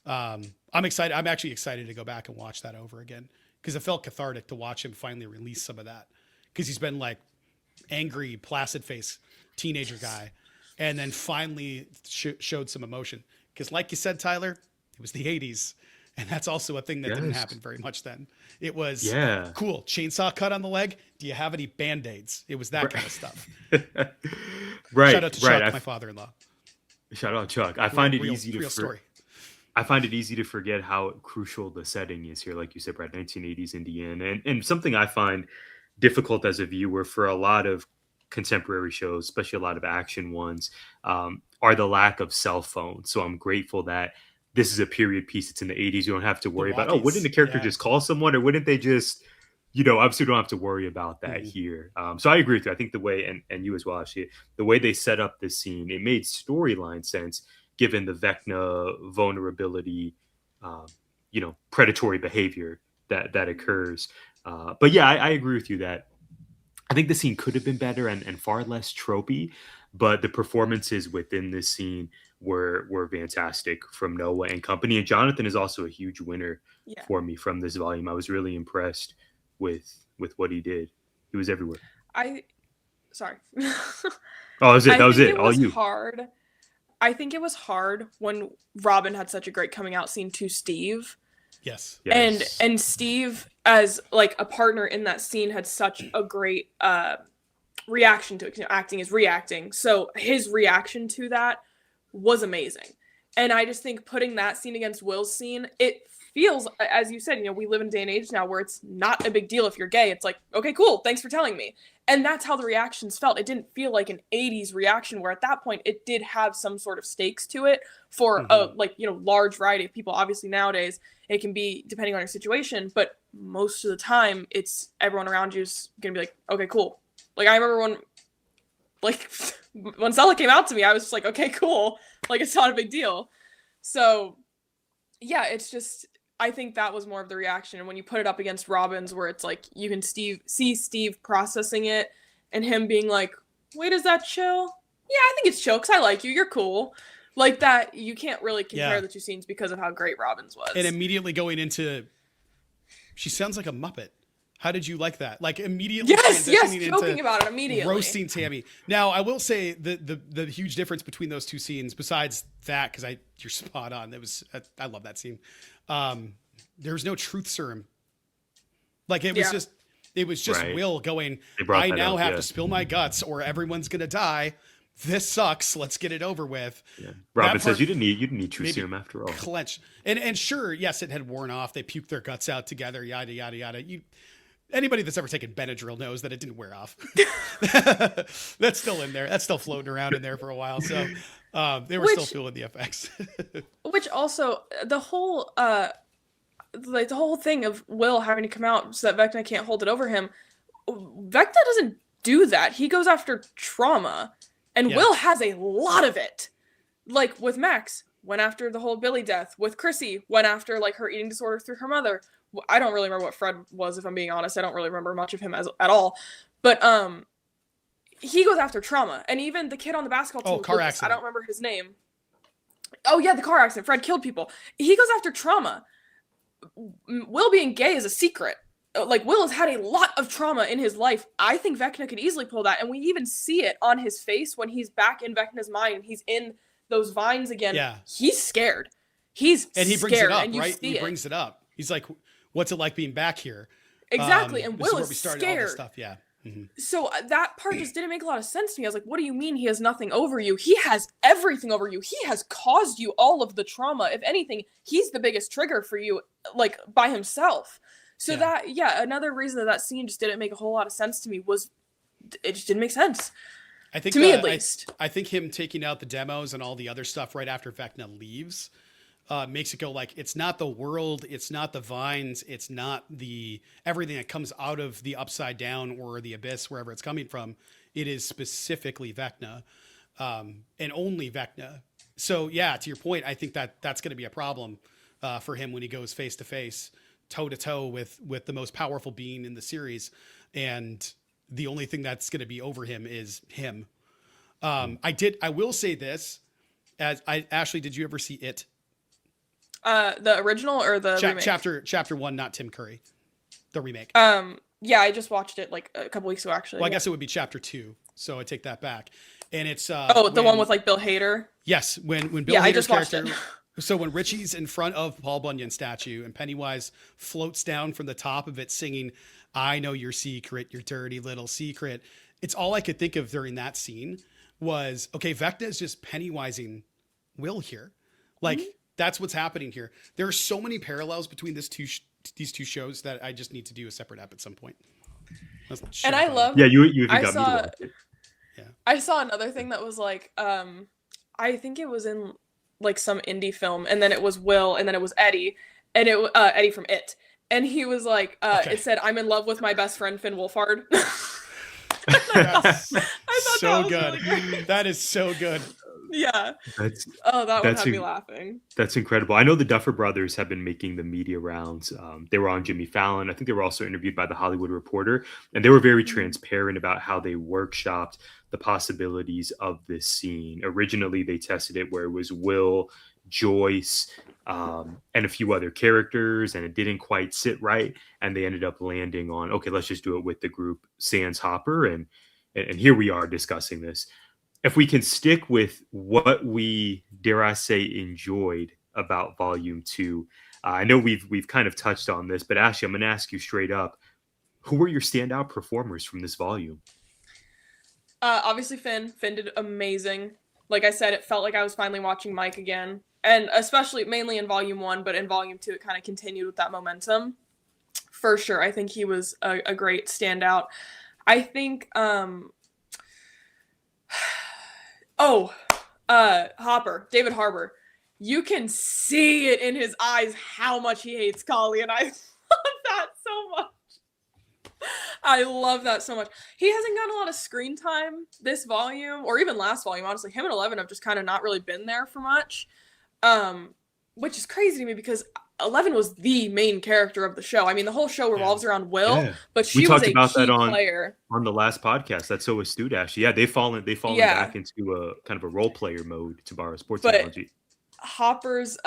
I'm excited. I'm actually excited to go back and watch that over again, because it felt cathartic to watch him finally release some of that, because he's been like angry, placid face teenager guy, and then finally showed some emotion. Because like you said, Tyler, it was the 80s, and that's also a thing that didn't happen very much then. It was cool. Chainsaw cut on the leg. Do you have any Band-Aids? It was that kind of stuff. Right. Shout out to Chuck, my father-in-law. Shout out Chuck. I find it easy real story. I find it easy to forget how crucial the setting is here. Like you said, Brad, 1980s Indiana. And something I find difficult as a viewer for a lot of contemporary shows, especially a lot of action ones, are the lack of cell phones. So I'm grateful that this is a period piece. It's in the 80s. You don't have to worry about, wouldn't the character just call someone, or wouldn't they just, obviously don't have to worry about that here. So I agree with you. I think the way, and you as well, actually, the way they set up this scene, it made storyline sense given the Vecna vulnerability, predatory behavior that occurs. But yeah, I agree with you that I think the scene could have been better and far less tropey, but the performances within this scene were fantastic from Noah and company. And Jonathan is also a huge winner Yeah. for me from this volume. I was really impressed with what he did. He was everywhere. Sorry. Oh, that was it. I That was think it. it All was you. hard. I think it was hard when Robin had such a great coming out scene to Steve. Yes. Yes. And Steve, as like a partner in that scene, had such a great reaction to it. You know, acting is reacting. So his reaction to that was amazing. And I just think putting that scene against Will's scene, it feels, as you said, you know, we live in a day and age now where it's not a big deal if you're gay. It's like, okay, cool, thanks for telling me. And that's how the reactions felt. It didn't feel like an 80s reaction where at that point it did have some sort of stakes to it for a, like, you know, large variety of people. Obviously nowadays it can be depending on your situation, but most of the time it's everyone around you's gonna be like, okay, cool. Like I remember when Stella came out to me, I was just like, okay, cool. Like it's not a big deal. So yeah, it's just, I think that was more of the reaction. And when you put it up against Robin's, where it's like you can see Steve processing it and him being like, wait, is that chill? Yeah, I think it's chill because I like you. You're cool. Like that, you can't really compare the two scenes because of how great Robin's was. And immediately going into, she sounds like a Muppet. How did you like that? Like immediately joking about it immediately. Roasting Tammy. Now, I will say the huge difference between those two scenes, besides that, because you're spot on. I love that scene. There was no truth serum. Like it was just Right. Will going, I now have to spill my guts or everyone's gonna die. This sucks. Let's get it over with. Yeah. Robin says you didn't need truth serum after all. Clench. And sure, yes, it had worn off. They puked their guts out together, yada yada yada. Anybody that's ever taken Benadryl knows that it didn't wear off. That's still in there. That's still floating around in there for a while. So they were still feeling the effects. Which also the whole thing of Will having to come out so that Vecna can't hold it over him. Vecna doesn't do that. He goes after trauma, and Will has a lot of it. Like with Max, went after the whole Billy death. With Chrissy, went after like her eating disorder through her mother. I don't really remember what Fred was, if I'm being honest. I don't really remember much of him at all. But he goes after trauma. And even the kid on the basketball team, car accident. I don't remember his name. Oh yeah, the car accident. Fred killed people. He goes after trauma. Will being gay is a secret. Like, Will has had a lot of trauma in his life. I think Vecna could easily pull that. And we even see it on his face when he's back in Vecna's mind and he's in those vines again. Yeah. He's scared. He's and he brings scared, it up, and right? He brings it up. He's like, what's it like being back here? Exactly. And Will where is we started scared. all this stuff. Yeah. Mm-hmm. So that part just didn't make a lot of sense to me. I was like, what do you mean he has nothing over you? He has everything over you. He has caused you all of the trauma. If anything, he's the biggest trigger for you, like, by himself. So another reason that scene just didn't make a whole lot of sense to me was it just didn't make sense. I think to me at least. I think him taking out the demos and all the other stuff right after Vecna leaves makes it go like, it's not the world, it's not the vines, it's not the everything that comes out of the upside down or the abyss, wherever it's coming from. It is specifically Vecna, and only Vecna. So yeah, to your point, I think that's going to be a problem for him when he goes face to face, toe to toe with the most powerful being in the series, and the only thing that's going to be over him is him. I will say this, Ashley, did you ever see It? The original or the remake? Chapter 1, not Tim Curry, the remake. Yeah, I just watched it like a couple weeks ago, actually. Well, I guess it would be chapter 2, so I take that back. And it's the one with like Bill Hader. Yes, when Bill Hader's I just watched character. It. So when Richie's in front of Paul Bunyan statue and Pennywise floats down from the top of it singing, "I know your secret, your dirty little secret," it's all I could think of during that scene was, okay, Vecna is just Pennywising Will here, like. Mm-hmm. That's what's happening here. There are so many parallels between these two shows that I just need to do a separate app at some point. And I love. Yeah, you got me to watch it. Yeah. I saw another thing that was like, I think it was in like some indie film, and then it was Will, and then it was Eddie, and it Eddie from It, and he was like, It said, "I'm in love with my best friend Finn Wolfhard." Yes. I thought so that was good. Really great. That is so good. Yeah. That's Oh, that one that's had me a laughing. That's incredible. I know the Duffer Brothers have been making the media rounds. They were on Jimmy Fallon. I think they were also interviewed by the Hollywood Reporter, and they were very Mhm. transparent about how they workshopped the possibilities of this scene. Originally, they tested it where it was Will, Joyce, and a few other characters, and it didn't quite sit right. And they ended up landing on, okay, let's just do it with the group Sans Hopper, and here we are discussing this. If we can stick with what we, dare I say, enjoyed about Volume Two, I know we've kind of touched on this, but Ashley, I'm going to ask you straight up: who were your standout performers from this volume? Obviously Finn. Finn did amazing. Like I said, it felt like I was finally watching Mike again, and especially mainly in Volume One, but in Volume Two, it kind of continued with that momentum. For sure, I think he was a great standout. I think oh, Hopper, David Harbour. You can see it in his eyes how much he hates Kali, and I love that so much. I love that so much. He hasn't gotten a lot of screen time this volume, or even last volume, honestly. Him and Eleven have just kind of not really been there for much, which is crazy to me because Eleven was the main character of the show. I mean, the whole show revolves around Will, Yeah. but We she was talked a about that key player. on the last podcast. That's so astute, Ashley. Yeah, they've fallen Yeah, back into a kind of a role player mode, to borrow a sports but analogy. Hopper's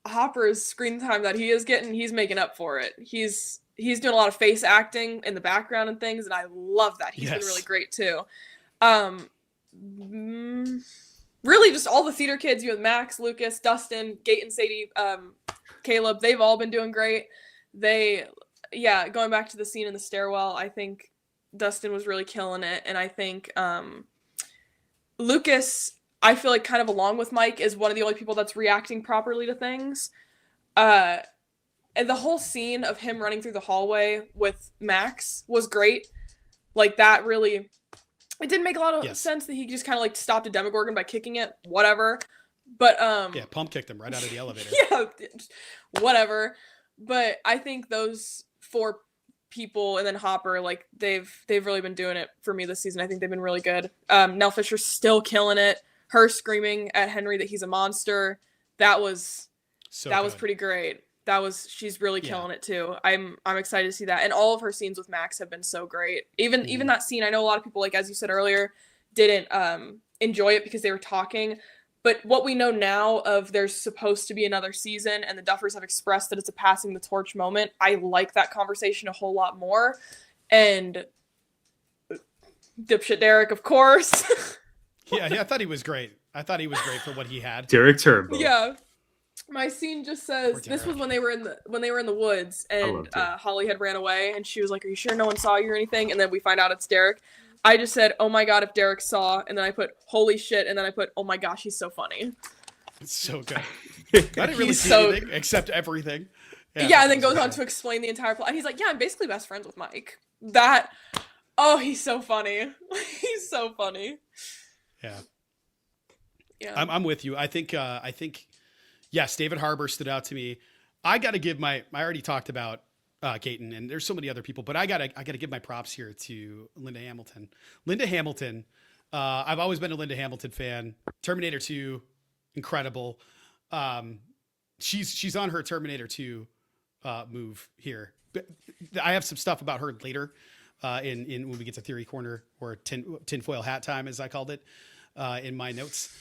Hopper's screen time that he is getting, he's making up for it. He's doing a lot of face acting in the background and things, and I love that. He's been really great too. Really just all the theater kids, you have Max, Lucas, Dustin, Gate and Sadie, Caleb, they've all been doing great. Going back to the scene in the stairwell, I think Dustin was really killing it, and I think Lucas, I feel like kind of along with Mike, is one of the only people that's reacting properly to things. And the whole scene of him running through the hallway with Max was great. Like that really, it didn't make a lot of sense that he just kind of like stopped a Demogorgon by kicking it, whatever. But pump kicked him right out of the elevator. Yeah, whatever. But I think those four people and then Hopper, like they've really been doing it for me this season. I think they've been really good. Nell Fisher's still killing it. Her screaming at Henry that he's a monster, that was pretty great. She's really killing it too. I'm excited to see that. And all of her scenes with Max have been so great. Even that scene, I know a lot of people, like as you said earlier, didn't enjoy it because they were talking. But what we know now of there's supposed to be another season and the Duffers have expressed that it's a passing the torch moment, I like that conversation a whole lot more. And dipshit Derek, of course. I thought he was great. I thought he was great for what he had. Derek Turnbow. Yeah. My scene just says this was when they were in the woods and Holly had ran away and she was like, "Are you sure no one saw you or anything?" And then we find out it's Derek. I just said, "Oh my god, if Derek saw," and then I put, "Holy shit," and then I put, "Oh my gosh, he's so funny." It's so good. I didn't really see anything except everything. Yeah, and then goes on to explain the entire plot. And he's like, "Yeah, I'm basically best friends with Mike." He's so funny. He's so funny. Yeah. Yeah. I'm with you. I think yes, David Harbour stood out to me. I got to give I already talked about Gaten, and there's so many other people, but I gotta give my props here to Linda Hamilton. Linda Hamilton, I've always been a Linda Hamilton fan. Terminator 2, incredible. She's on her Terminator 2 move here. I have some stuff about her later in when we get to Theory Corner, or tinfoil hat time, as I called it, in my notes.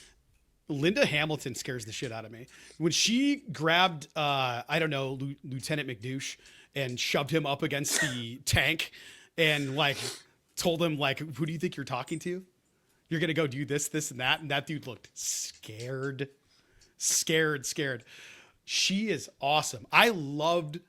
Linda Hamilton scares the shit out of me. When she grabbed, Lieutenant McDouche and shoved him up against the tank and like told him like, "Who do you think you're talking to? You're going to go do this, this, and that." And that dude looked scared. She is awesome. I loved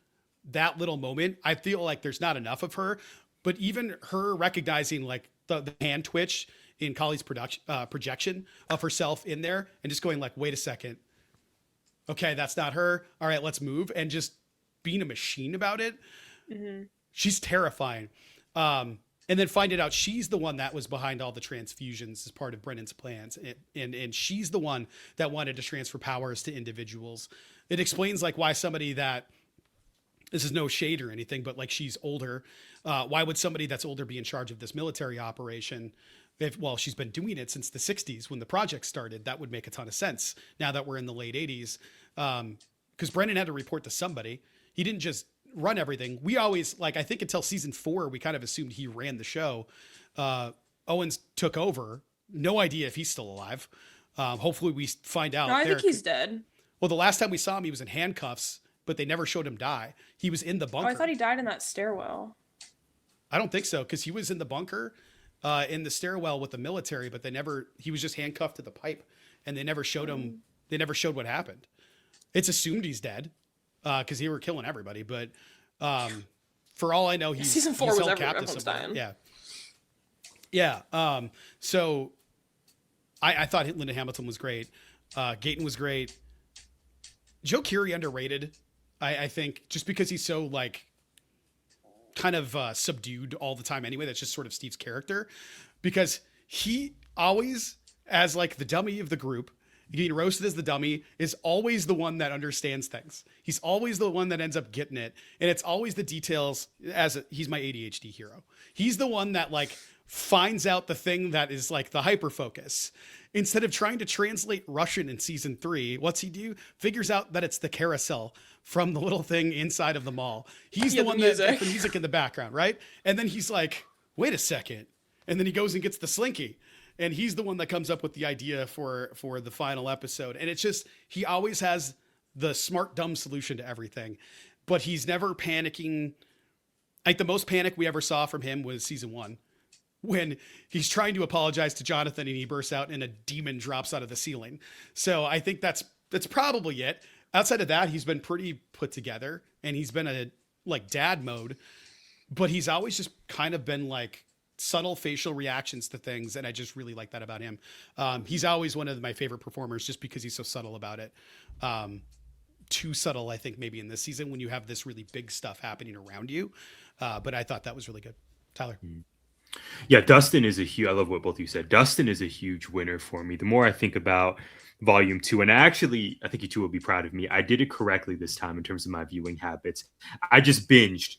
that little moment. I feel like there's not enough of her, but even her recognizing like the hand twitch in Kali's projection of herself in there and just going like, "Wait a second. Okay, that's not her. All right, let's move." And just being a machine about it. Mm-hmm. She's terrifying. And then finding out she's the one that was behind all the transfusions as part of Brennan's plans. And she's the one that wanted to transfer powers to individuals. It explains like why somebody that, this is no shade or anything, but like she's older. Why would somebody that's older be in charge of this military operation? She's been doing it since the 60s when the project started. That would make a ton of sense now that we're in the late 80s. Because Brendan had to report to somebody. He didn't just run everything. We always, I think until season 4, we kind of assumed he ran the show. Owens took over. No idea if he's still alive. Hopefully we find out. No, I think he's dead. Well, the last time we saw him, he was in handcuffs, but they never showed him die. He was in the bunker. Oh, I thought he died in that stairwell. I don't think so, because he was in the bunker in the stairwell with the military, but he was just handcuffed to the pipe, and they never showed him. They never showed what happened. It's assumed he's dead because he were killing everybody. But for all I know, season 4 was everyone's dying. Yeah. So I thought Linda Hamilton was great. Gayton was great. Joe Keery underrated, I think, just because he's so kind of subdued all the time anyway. That's just sort of Steve's character, because he always, as the dummy of the group, getting roasted as the dummy, is always the one that understands things. He's always the one that ends up getting it. And it's always the details. He's my ADHD hero. He's the one that finds out the thing that is the hyper focus. Instead of trying to translate Russian in season 3, what's he do? Figures out that it's the carousel from the little thing inside of the mall. He's the one that the music in the background, right? And then he's like, wait a second. And then he goes and gets the slinky. And he's the one that comes up with the idea for the final episode. And it's just, he always has the smart, dumb solution to everything. But he's never panicking. The most panic we ever saw from him was season 1. When he's trying to apologize to Jonathan and he bursts out and a demon drops out of the ceiling. So I think that's probably it. Outside of that, he's been pretty put together, and he's been a dad mode, but he's always just kind of been subtle facial reactions to things. And I just really like that about him. He's always one of my favorite performers just because he's so subtle about it. Too subtle, I think, maybe in this season when you have this really big stuff happening around you. But I thought that was really good. Tyler. Yeah, Dustin is I love what both of you said. Dustin is a huge winner for me. The more I think about volume 2, and I think you two will be proud of me. I did it correctly this time in terms of my viewing habits. I just binged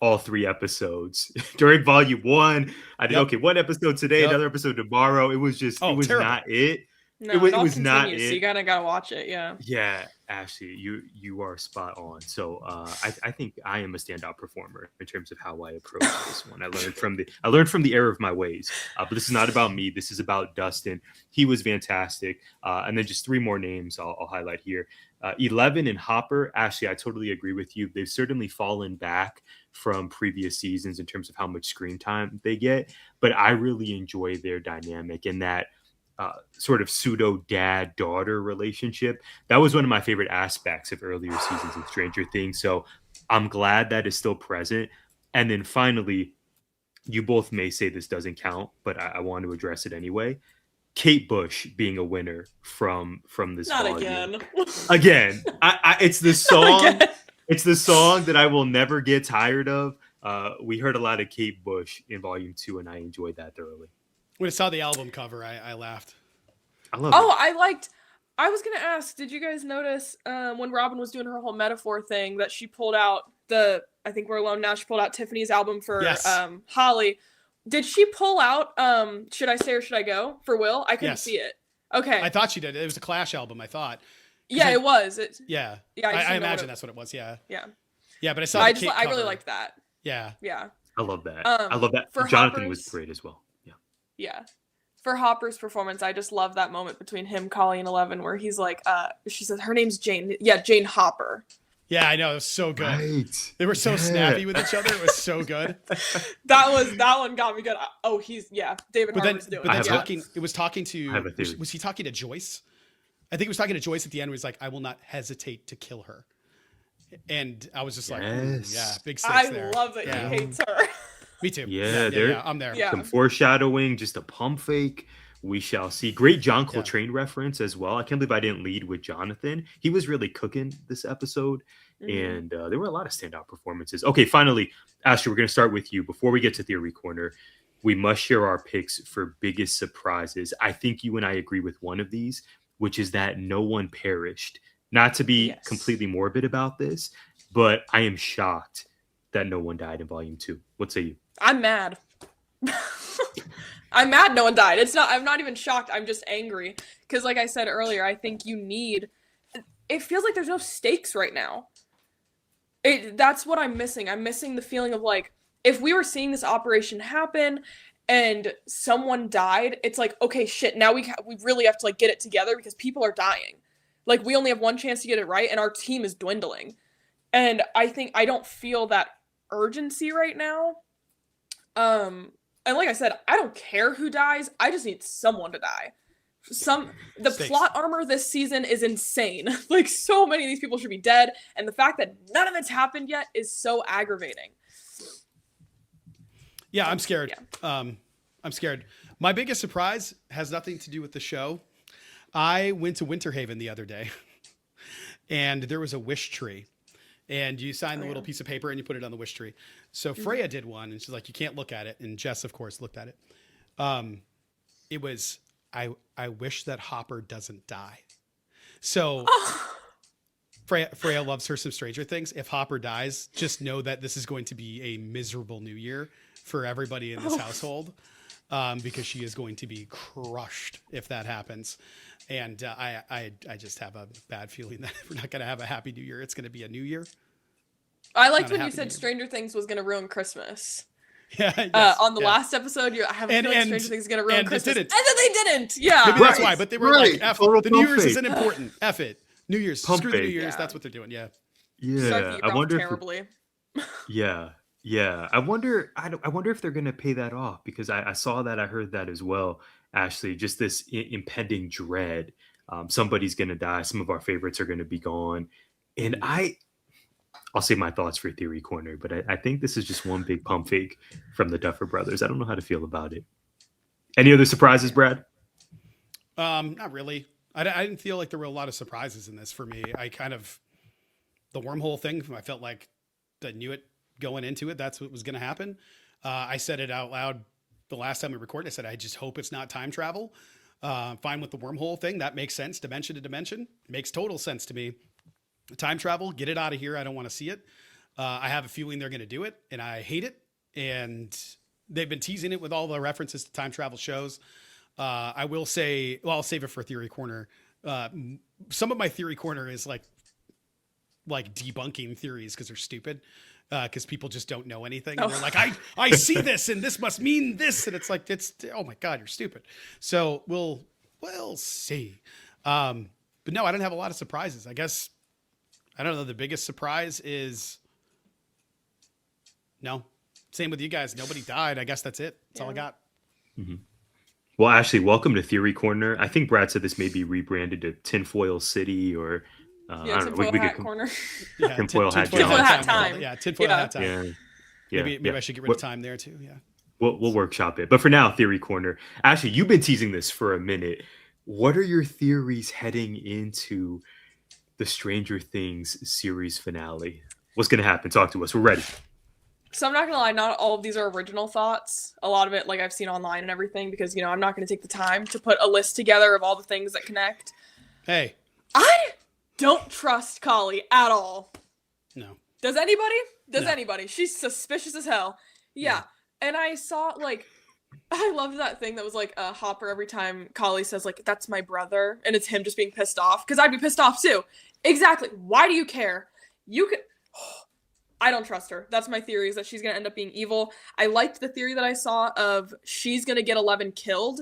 all 3 episodes during volume 1. I did, one episode today, another episode tomorrow. It was just, it was terrible. Not it. No, it was not it. So you gotta watch it. Yeah. Yeah, Ashley, you are spot on. So I think I am a standout performer in terms of how I approach this one. I learned from the error of my ways. But this is not about me. This is about Dustin. He was fantastic. And then just 3 more names I'll highlight here. 11 and Hopper. Ashley, I totally agree with you. They've certainly fallen back from previous seasons in terms of how much screen time they get. But I really enjoy their dynamic in that sort of pseudo dad-daughter relationship. That was one of my favorite aspects of earlier seasons of Stranger Things. So I'm glad that is still present. And then finally, you both may say this doesn't count, but I want to address it anyway. Kate Bush being a winner from this Not volume. Again. It's the song. It's the song that I will never get tired of. We heard a lot of Kate Bush in volume 2, and I enjoyed that thoroughly. When I saw the album cover, I laughed. I love it. I was going to ask, did you guys notice when Robin was doing her whole metaphor thing that she pulled out I think We're Alone Now, she pulled out Tiffany's album for Holly. Did she pull out Should I Stay or Should I Go for Will? I couldn't see it. Okay. I thought she did. It was a Clash album, I thought. Yeah, it was. Yeah. I imagine that's what it was. Yeah. Yeah. Yeah, but I saw I really liked that. Yeah. Yeah. I love that. I love that. Jonathan was great as well. Yeah. For Hopper's performance, I just love that moment between him, Collie, and 11 where he's like, she says her name's Jane. Yeah, Jane Hopper. Yeah, I know. It was so good. Right. They were so snappy with each other. It was so good. that one got me good. Oh, David Harbour's doing it. But then it was talking to, was he talking to Joyce? I think he was talking to Joyce at the end. Where he's like, I will not hesitate to kill her. And I was just like, yeah, big stakes there. I love that he hates her. Me too. Yeah, I'm there. Yeah. Some foreshadowing, just a pump fake. We shall see. Great John Coltrane reference as well. I can't believe I didn't lead with Jonathan. He was really cooking this episode. And there were a lot of standout performances. Okay, finally, Ashley, we're going to start with you. Before we get to Theory Corner, we must share our picks for biggest surprises. I think you and I agree with one of these, which is that no one perished. Not to be completely morbid about this, but I am shocked that no one died in volume 2. What say you? I'm mad. I'm mad no one died. I'm not even shocked. I'm just angry. Because like I said earlier, I think it feels like there's no stakes right now. That's what I'm missing. I'm missing the feeling of like, if we were seeing this operation happen and someone died, it's like, okay, shit, now we really have to like get it together because people are dying. Like we only have one chance to get it right and our team is dwindling. And I don't feel that urgency right now. And like I said, I don't care who dies. I just need someone to die. The Stakes. plot armor this season is insane. Like so many of these people should be dead, and the fact that none of it's happened yet is so aggravating. Yeah, I'm scared. Yeah. I'm scared. My biggest surprise has nothing to do with the show. I went to Winter Haven the other day, and there was a wish tree. And you sign the little piece of paper and you put it on the wish tree. So Freya did one, and she's like, you can't look at it. And Jess, of course, looked at it. It was, I wish that Hopper doesn't die. So Freya loves her some Stranger Things. If Hopper dies, just know that this is going to be a miserable new year for everybody in this household, because she is going to be crushed if that happens. And I just have a bad feeling that we're not going to have a happy new year. It's going to be a new year. I liked when you happy said new year. Stranger Things was going to ruin Christmas. Yeah. Yes, On the yeah. last episode, I have a feeling Stranger Things is going to ruin and it Christmas. didn't. And then they didn't. Yeah. Maybe that's why, but they were Right. like, F, Total the New pump Year's fake. isn't important. F it. New Year's. Pump Screw the New fake. Year's. Yeah. That's what they're doing. Yeah. Yeah, I wonder if terribly. yeah, yeah. I wonder if they're gonna pay that off, because I saw that, I heard that as well. Ashley, just this impending dread. Somebody's gonna die. Some of our favorites are gonna be gone, and I'll save my thoughts for Theory Corner, but I think this is just one big pump fake from the Duffer Brothers. I don't know how to feel about it. Any other surprises, Brad? Not really. I didn't feel like there were a lot of surprises in this for me. The wormhole thing, I felt like I knew it going into it. That's what was going to happen. I said it out loud the last time we recorded. I said, I just hope it's not time travel. Fine with the wormhole thing. That makes sense. Dimension to dimension. Makes total sense to me. Time travel, get it out of here. I don't want to see it. I have a feeling they're going to do it, and I hate it. And they've been teasing it with all the references to time travel shows. I will say, well, I'll save it for Theory Corner. Some of my Theory Corner is like debunking theories because they're stupid. Because people just don't know anything. And they're like, I see this, and this must mean this. And it's like, oh my God, you're stupid. So we'll see. But no, I don't have a lot of surprises. I guess, I don't know. The biggest surprise is no. Same with you guys. Nobody died. I guess that's it. That's all I got. Mm-hmm. Well, Ashley, welcome to Theory Corner. I think Brad said this may be rebranded to Tinfoil City, or I don't know. Tinfoil Hat Corner. Yeah, Tinfoil Hat Tinfoil Hat Time. Yeah, Tinfoil Hat Time. Yeah. Maybe I should get rid of time there too. Yeah. We'll workshop it. But for now, Theory Corner. Ashley, you've been teasing this for a minute. What are your theories heading into the Stranger Things series finale? What's going to happen? Talk to us. We're ready. So I'm not gonna lie, not all of these are original thoughts. A lot of it, like I've seen online and everything, because I'm not gonna take the time to put a list together of all the things that connect. Hey. I don't trust Kali at all. No. Does anybody? Does No. anybody? She's suspicious as hell. Yeah. And I saw I loved that thing that was like Hopper every time Kali says like, that's my brother, and it's him just being pissed off, because I'd be pissed off too. Exactly. Why do you care? You could. I don't trust her. That's my theory, is that she's going to end up being evil. I liked the theory that I saw of she's going to get 11 killed.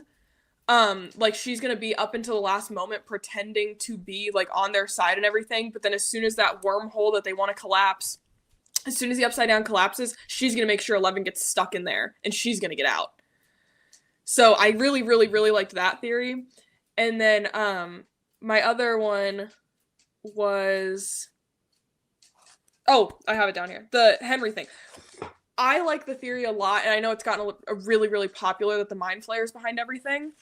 Like she's going to be up until the last moment pretending to be like on their side and everything. But then as soon as that wormhole that they want to collapse, as soon as the Upside Down collapses, she's going to make sure 11 gets stuck in there and she's going to get out. So I really, really, really liked that theory. And then my other one was... Oh, I have it down here. The Henry thing. I like the theory a lot, and I know it's gotten a really, really popular that the Mind Flayer's behind everything.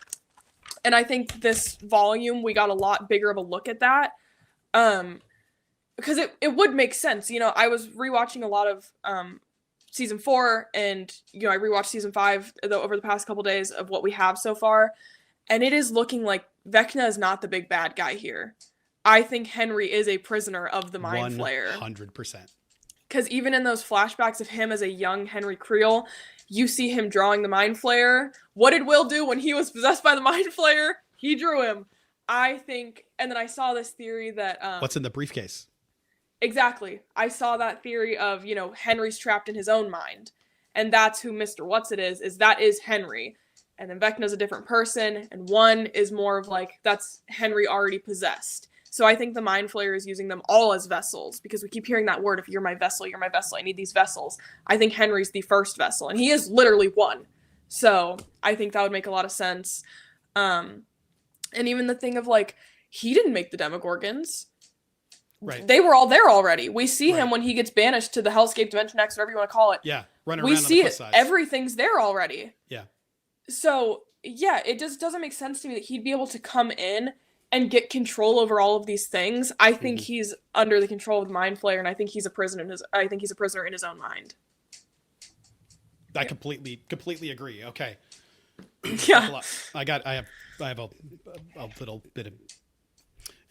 And I think this volume, we got a lot bigger of a look at that. Because it would make sense. I was rewatching a lot of season 4, and, I rewatched season 5 over the past couple days of what we have so far. And it is looking like Vecna is not the big bad guy here. I think Henry is a prisoner of the Mind Flayer. 100%. Because even in those flashbacks of him as a young Henry Creel, You see him drawing the Mind Flayer. What did Will do when he was possessed by the Mind Flayer? He drew him. I think, and then I saw this theory that What's in the briefcase? exactly. I saw that theory of, you know, Henry's trapped in his own mind. And that's who Mr. What's-It is that is Henry. And then Vecna's a different person, and one is more of like, that's Henry already possessed. So I think the Mind Flayer is using them all as vessels, because we keep hearing that word of, you're my vessel, I need these vessels. I think Henry's the first vessel, and he is literally one. So I think that would make a lot of sense. And even the thing of like, he didn't make the Demogorgons. Right. They were all there already. We see Right. him when he gets banished to the Hellscape Dimension X, whatever you want to call it. Yeah, running We around on the see cliff it. sides. Everything's there already. Yeah. So, yeah, it just doesn't make sense to me that he'd be able to come in and get control over all of these things. I think he's under the control of the Mind Flayer, and I think he's a prisoner in his own mind. I completely agree. Okay. Yeah. I have a little bit of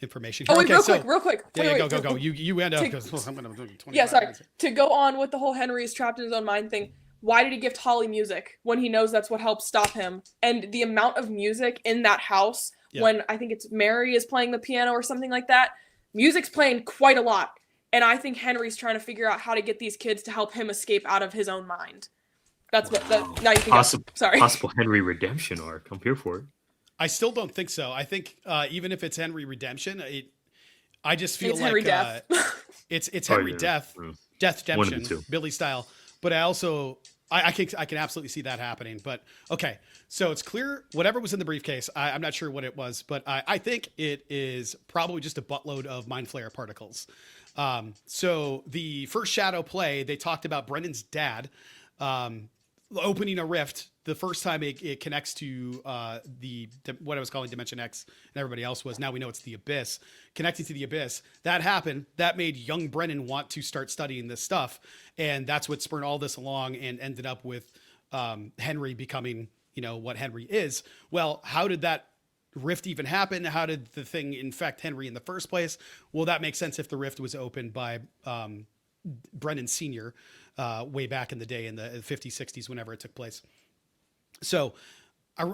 information Oh, here. wait, Okay, real quick. Yeah, Wait, go. You end up Take- because I'm gonna do 25 Yeah, sorry. minutes. To go on with the whole Henry is trapped in his own mind thing, why did he gift Holly music when he knows that's what helps stop him? And the amount of music in that house, when I think it's Mary is playing the piano or something like that, music's playing quite a lot. And I think Henry's trying to figure out how to get these kids to help him escape out of his own mind. That's what. Now you can go. Sorry. Possible Henry redemption arc. I'm here for it. I still don't think so. I think even if it's Henry redemption, I just feel It's like Henry Death. it's Probably Henry there. death, Mm. death One of the redemption, two. Billy style. But I also I can absolutely see that happening. But okay, so it's clear whatever was in the briefcase. I'm not sure what it was, but I think it is probably just a buttload of Mind Flayer particles. So the first shadow play, they talked about Brendan's dad opening a rift the first time it connects to what I was calling Dimension X and everybody else was. Now we know it's the Abyss. Connecting to the Abyss. That happened. That made young Brennan want to start studying this stuff. And that's what spurred all this along and ended up with Henry becoming, what Henry is. Well, how did that rift even happen? How did the thing infect Henry in the first place? Well, that makes sense if the rift was opened by Brennan Sr. Way back in the day in the 50s, 60s, whenever it took place. So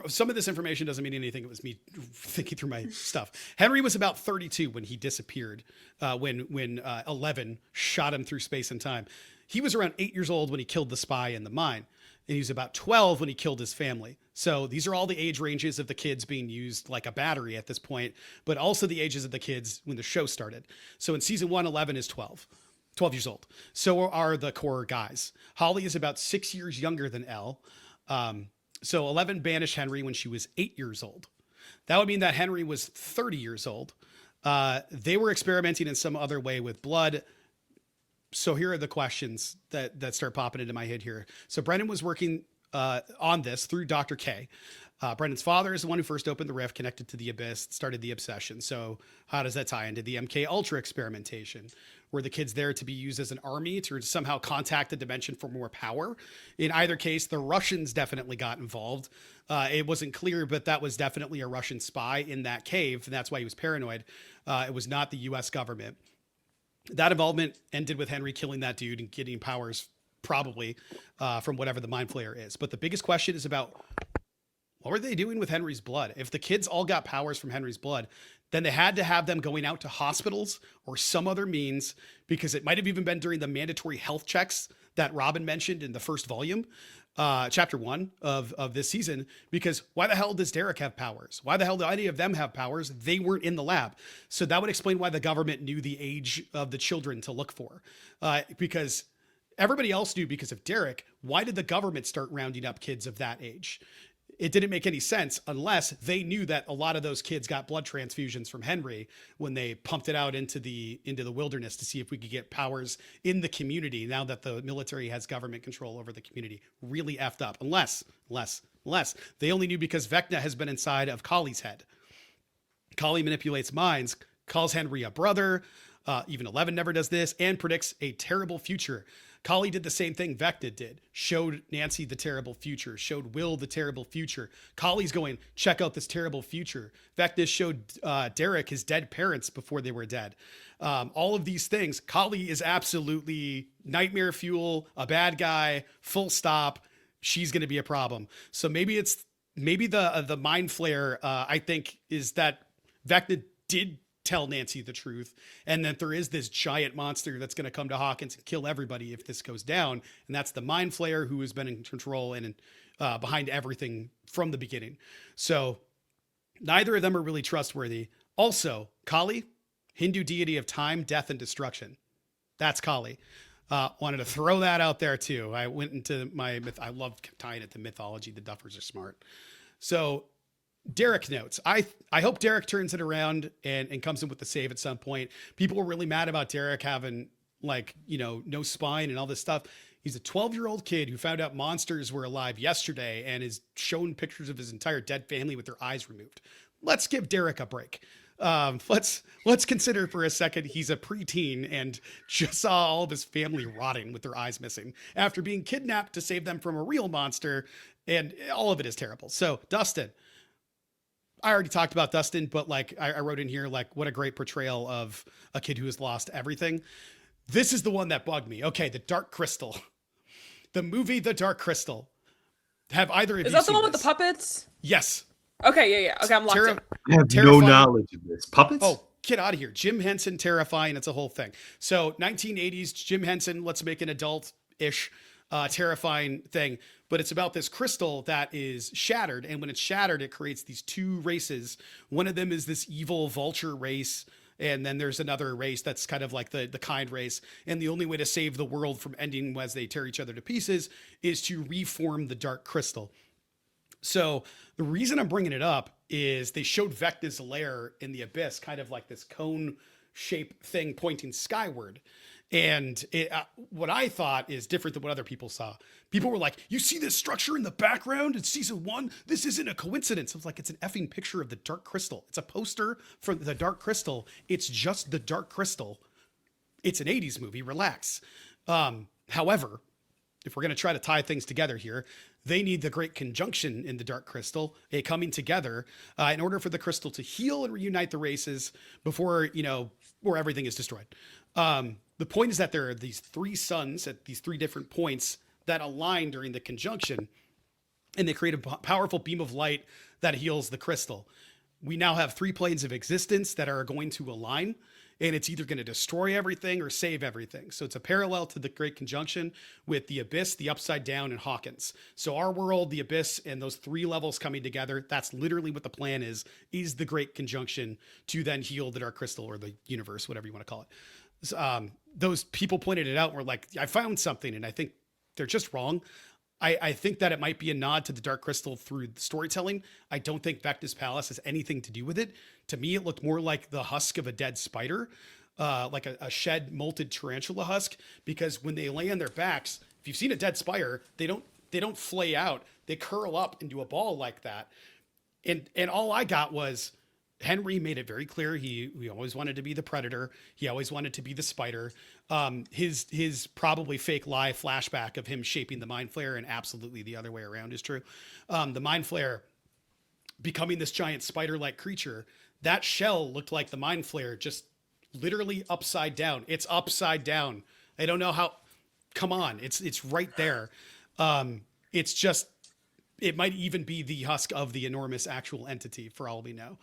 some of this information doesn't mean anything. It was me thinking through my stuff. Henry was about 32 when he disappeared, when 11 shot him through space and time. He was around 8 years old when he killed the spy in the mine. And he was about 12 when he killed his family. So these are all the age ranges of the kids being used like a battery at this point, but also the ages of the kids when the show started. So in season 1, 11 is 12 years old. So are the core guys. Holly is about 6 years younger than Elle. So 11 banished Henry when she was 8 years old. That would mean that Henry was 30 years old. They were experimenting in some other way with blood. So here are the questions that start popping into my head here. So Brendan was working on this through Dr. K. Brendan's father is the one who first opened the rift, connected to the Abyss, started the obsession. So how does that tie into the MK Ultra experimentation? Were the kids there to be used as an army to somehow contact the dimension for more power? In either case, the Russians definitely got involved. It wasn't clear, but that was definitely a Russian spy in that cave, and that's why he was paranoid. It was not the U.S. government. That involvement ended with Henry killing that dude and getting powers probably from whatever the Mind Flayer is. But the biggest question is about what were they doing with Henry's blood? If the kids all got powers from Henry's blood, then they had to have them going out to hospitals or some other means, because it might have even been during the mandatory health checks that Robin mentioned in the first volume, chapter 1 of this season. Because why the hell does Derek have powers? Why the hell do any of them have powers? They weren't in the lab. So that would explain why the government knew the age of the children to look for. Because everybody else knew because of Derek. Why did the government start rounding up kids of that age? It didn't make any sense unless they knew that a lot of those kids got blood transfusions from Henry when they pumped it out into the wilderness to see if we could get powers in the community now that the military has government control over the community. Really effed up. Unless they only knew because Vecna has been inside of Kali's head. Kali manipulates minds, calls Henry a brother. Even 11 never does this, and predicts a terrible future. Kali did the same thing Vecna did. Showed Nancy the terrible future. Showed Will the terrible future. Kali's going, check out this terrible future. Vecna showed Derek his dead parents before they were dead. All of these things. Kali is absolutely nightmare fuel, a bad guy, full stop. she's going to be a problem. So maybe the mind flare. I think is that Vecna did tell Nancy the truth, and that there is this giant monster that's going to come to Hawkins and kill everybody if this goes down, and that's the mind flayer who has been in control and behind everything from the beginning. So neither of them are really trustworthy. Also, Kali, Hindu deity of time, death, and destruction. That's Kali. Wanted to throw that out there too. I went into my myth. I love tying it to mythology. The Duffers are smart. So Derek notes, I hope Derek turns it around and comes in with the save at some point. People were really mad about Derek having no spine and all this stuff. He's a 12-year-old kid who found out monsters were alive yesterday and is shown pictures of his entire dead family with their eyes removed. Let's give Derek a break. Let's consider for a second he's a preteen and just saw all of his family rotting with their eyes missing after being kidnapped to save them from a real monster, and all of it is terrible. So Dustin, I already talked about Dustin, but I wrote in here what a great portrayal of a kid who has lost everything. This is the one that bugged me. Okay, The Dark Crystal, the movie The Dark Crystal. Have either of you seen this? Is that the one with the puppets? Yes. Okay, yeah. Okay, I'm locked in. I have no knowledge of this. Puppets? Oh, get out of here. Jim Henson, terrifying. It's a whole thing. So 1980s, Jim Henson, let's make an adult-ish, terrifying thing. But it's about this crystal that is shattered. And when it's shattered, it creates these two races. One of them is this evil vulture race. And then there's another race that's kind of like the kind race. And the only way to save the world from ending as they tear each other to pieces is to reform the dark crystal. So the reason I'm bringing it up is they showed Vecna's lair in the abyss, kind of like this cone shaped thing pointing skyward. And what I thought is different than what other people saw. People were like, you see this structure in the background in season 1? This isn't a coincidence. I was like, it's an effing picture of the Dark Crystal. It's a poster for the Dark Crystal. It's just the Dark Crystal. It's an 80s movie. Relax. However, if we're going to try to tie things together here, they need the great conjunction in the Dark Crystal, a coming together in order for the crystal to heal and reunite the races before, where everything is destroyed. The point is that there are these 3 suns at these 3 different points that align during the conjunction, and they create a powerful beam of light that heals the crystal. We now have 3 planes of existence that are going to align, and it's either going to destroy everything or save everything. So it's a parallel to the Great Conjunction with the Abyss, the Upside Down, and Hawkins. So our world, the Abyss, and those 3 levels coming together, that's literally what the plan is the Great Conjunction to then heal the Dark Crystal or the universe, whatever you want to call it. Those people pointed it out and were like, I found something, and I think they're just wrong. I think that it might be a nod to the Dark Crystal through the storytelling. I don't think Vecna's palace has anything to do with it. To me, it looked more like the husk of a dead spider, like a shed molted tarantula husk, because when they lay on their backs, if you've seen a dead spider, they don't flay out. They curl up into a ball like that. And all I got was Henry made it very clear he always wanted to be the predator. He always wanted to be the spider. His probably fake lie flashback of him shaping the mind flayer, and absolutely the other way around is true. The mind flayer becoming this giant spider-like creature. That shell looked like the mind flayer, just literally upside down. It's upside down. I don't know how. Come on, it's right there. It's just. It might even be the husk of the enormous actual entity, for all we know.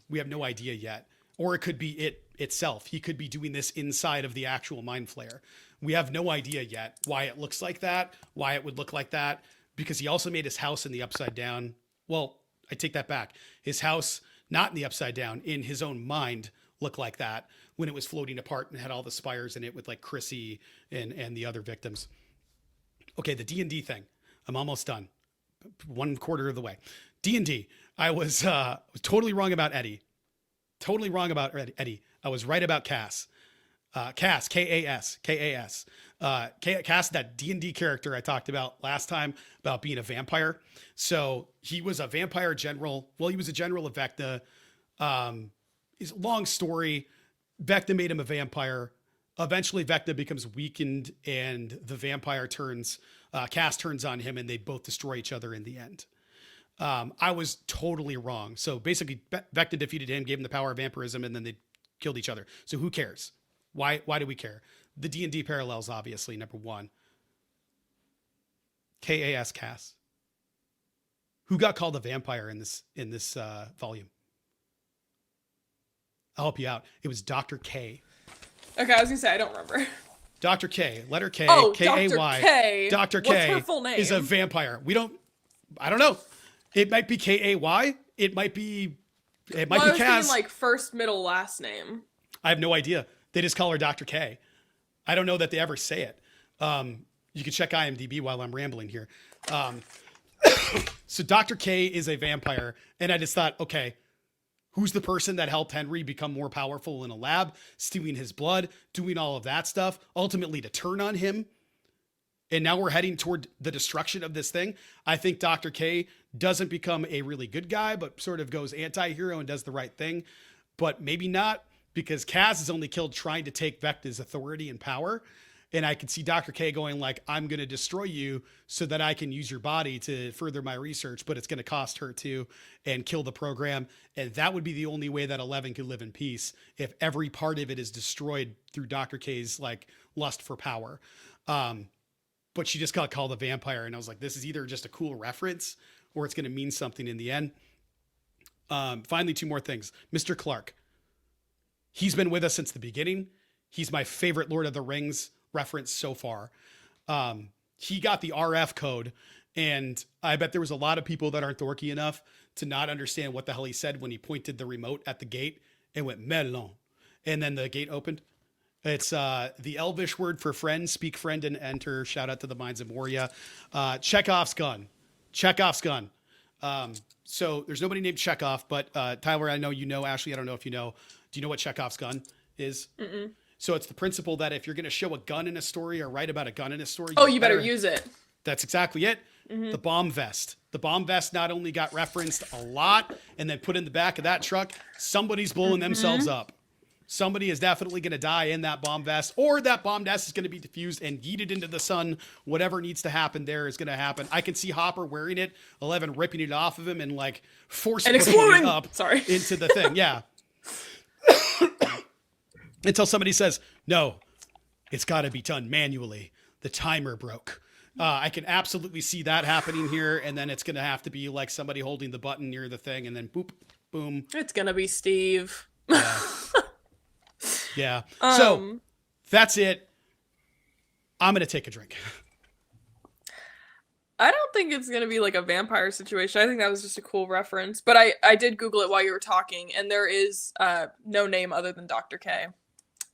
We have no idea yet. Or it could be it itself. He could be doing this inside of the actual mind flayer. We have no idea yet why it looks like that, why it would look like that, because he also made his house in the upside down. Well, I take that back. His house, not in the upside down, in his own mind, looked like that when it was floating apart and had all the spires in it with like Chrissy and the other victims. Okay, the D&D thing. I'm almost done. 1/4 of the way. D&D. I was totally wrong about Eddie. Totally wrong about Eddie. I was right about Cass. Cass, K-A-S. Cass, that D&D character I talked about last time about being a vampire. So he was a vampire general. Well, he was a general of Vecna. It's a long story. Vecna made him a vampire. Eventually, Vecna becomes weakened, and the vampire Cass turns on him, and they both destroy each other in the end. I was totally wrong. So basically, Vecna defeated him, gave him the power of vampirism, and then they killed each other. So who cares? Why do we care? The D&D parallels, obviously, number 1. K-A-S, Cass. Who got called a vampire in this volume? I'll help you out. It was Dr. K. Okay, I was gonna say I don't remember. Dr. K, letter K, Oh, K-A-Y. Dr. K. Dr. What's K her full name? is a vampire. I don't know. It might be K-A-Y. It might be I Cass. was thinking like first, middle, last name. I have no idea. They just call her Dr. K. I don't know that they ever say it. You can check IMDb while I'm rambling here. So Dr. K is a vampire, and I just thought, okay, who's the person that helped Henry become more powerful in a lab, stealing his blood, doing all of that stuff, ultimately to turn on him? And now we're heading toward the destruction of this thing. I think Dr. K doesn't become a really good guy, but sort of goes anti-hero and does the right thing. But maybe not, because Kaz is only killed trying to take Vecna's authority and power. And I could see Dr. K going like, I'm going to destroy you so that I can use your body to further my research, but it's going to cost her too, and kill the program. And that would be the only way that 11 could live in peace, if every part of it is destroyed through Dr. K's like lust for power. But she just got called a vampire. And I was like, this is either just a cool reference or it's going to mean something in the end. Finally, two more things. Mr. Clark. He's been with us since the beginning. He's my favorite Lord of the Rings reference so far. He got the RF code, and I bet there was a lot of people that aren't dorky enough to not understand what the hell he said when he pointed the remote at the gate and went melon, and then the gate opened. It's the Elvish word for friend. Speak friend and enter. Shout out to the Minds of Moria. Chekhov's gun. So there's nobody named Chekhov, but Tyler, I know you know. Ashley, I don't know if you know. Do you know what Chekhov's gun is? Mm-mm. So it's the principle that if you're going to show a gun in a story or write about a gun in a story, you better use it. That's exactly it. Mm-hmm. The bomb vest. The bomb vest not only got referenced a lot and then put in the back of that truck, somebody's blowing themselves up. Somebody is definitely going to die in that bomb vest, or that bomb vest is going to be diffused and yeeted into the sun. Whatever needs to happen there is going to happen. I can see Hopper wearing it, 11 ripping it off of him and like forcing it up into the thing. Yeah. Until somebody says, no, it's got to be done manually. The timer broke. I can absolutely see that happening here. And then it's going to have to be like somebody holding the button near the thing and then boop, boom. It's going to be Steve. Yeah. Yeah. So that's it. I'm going to take a drink. I don't think it's going to be like a vampire situation. I think that was just a cool reference. But I did Google it while you were talking, and there is no name other than Dr. K.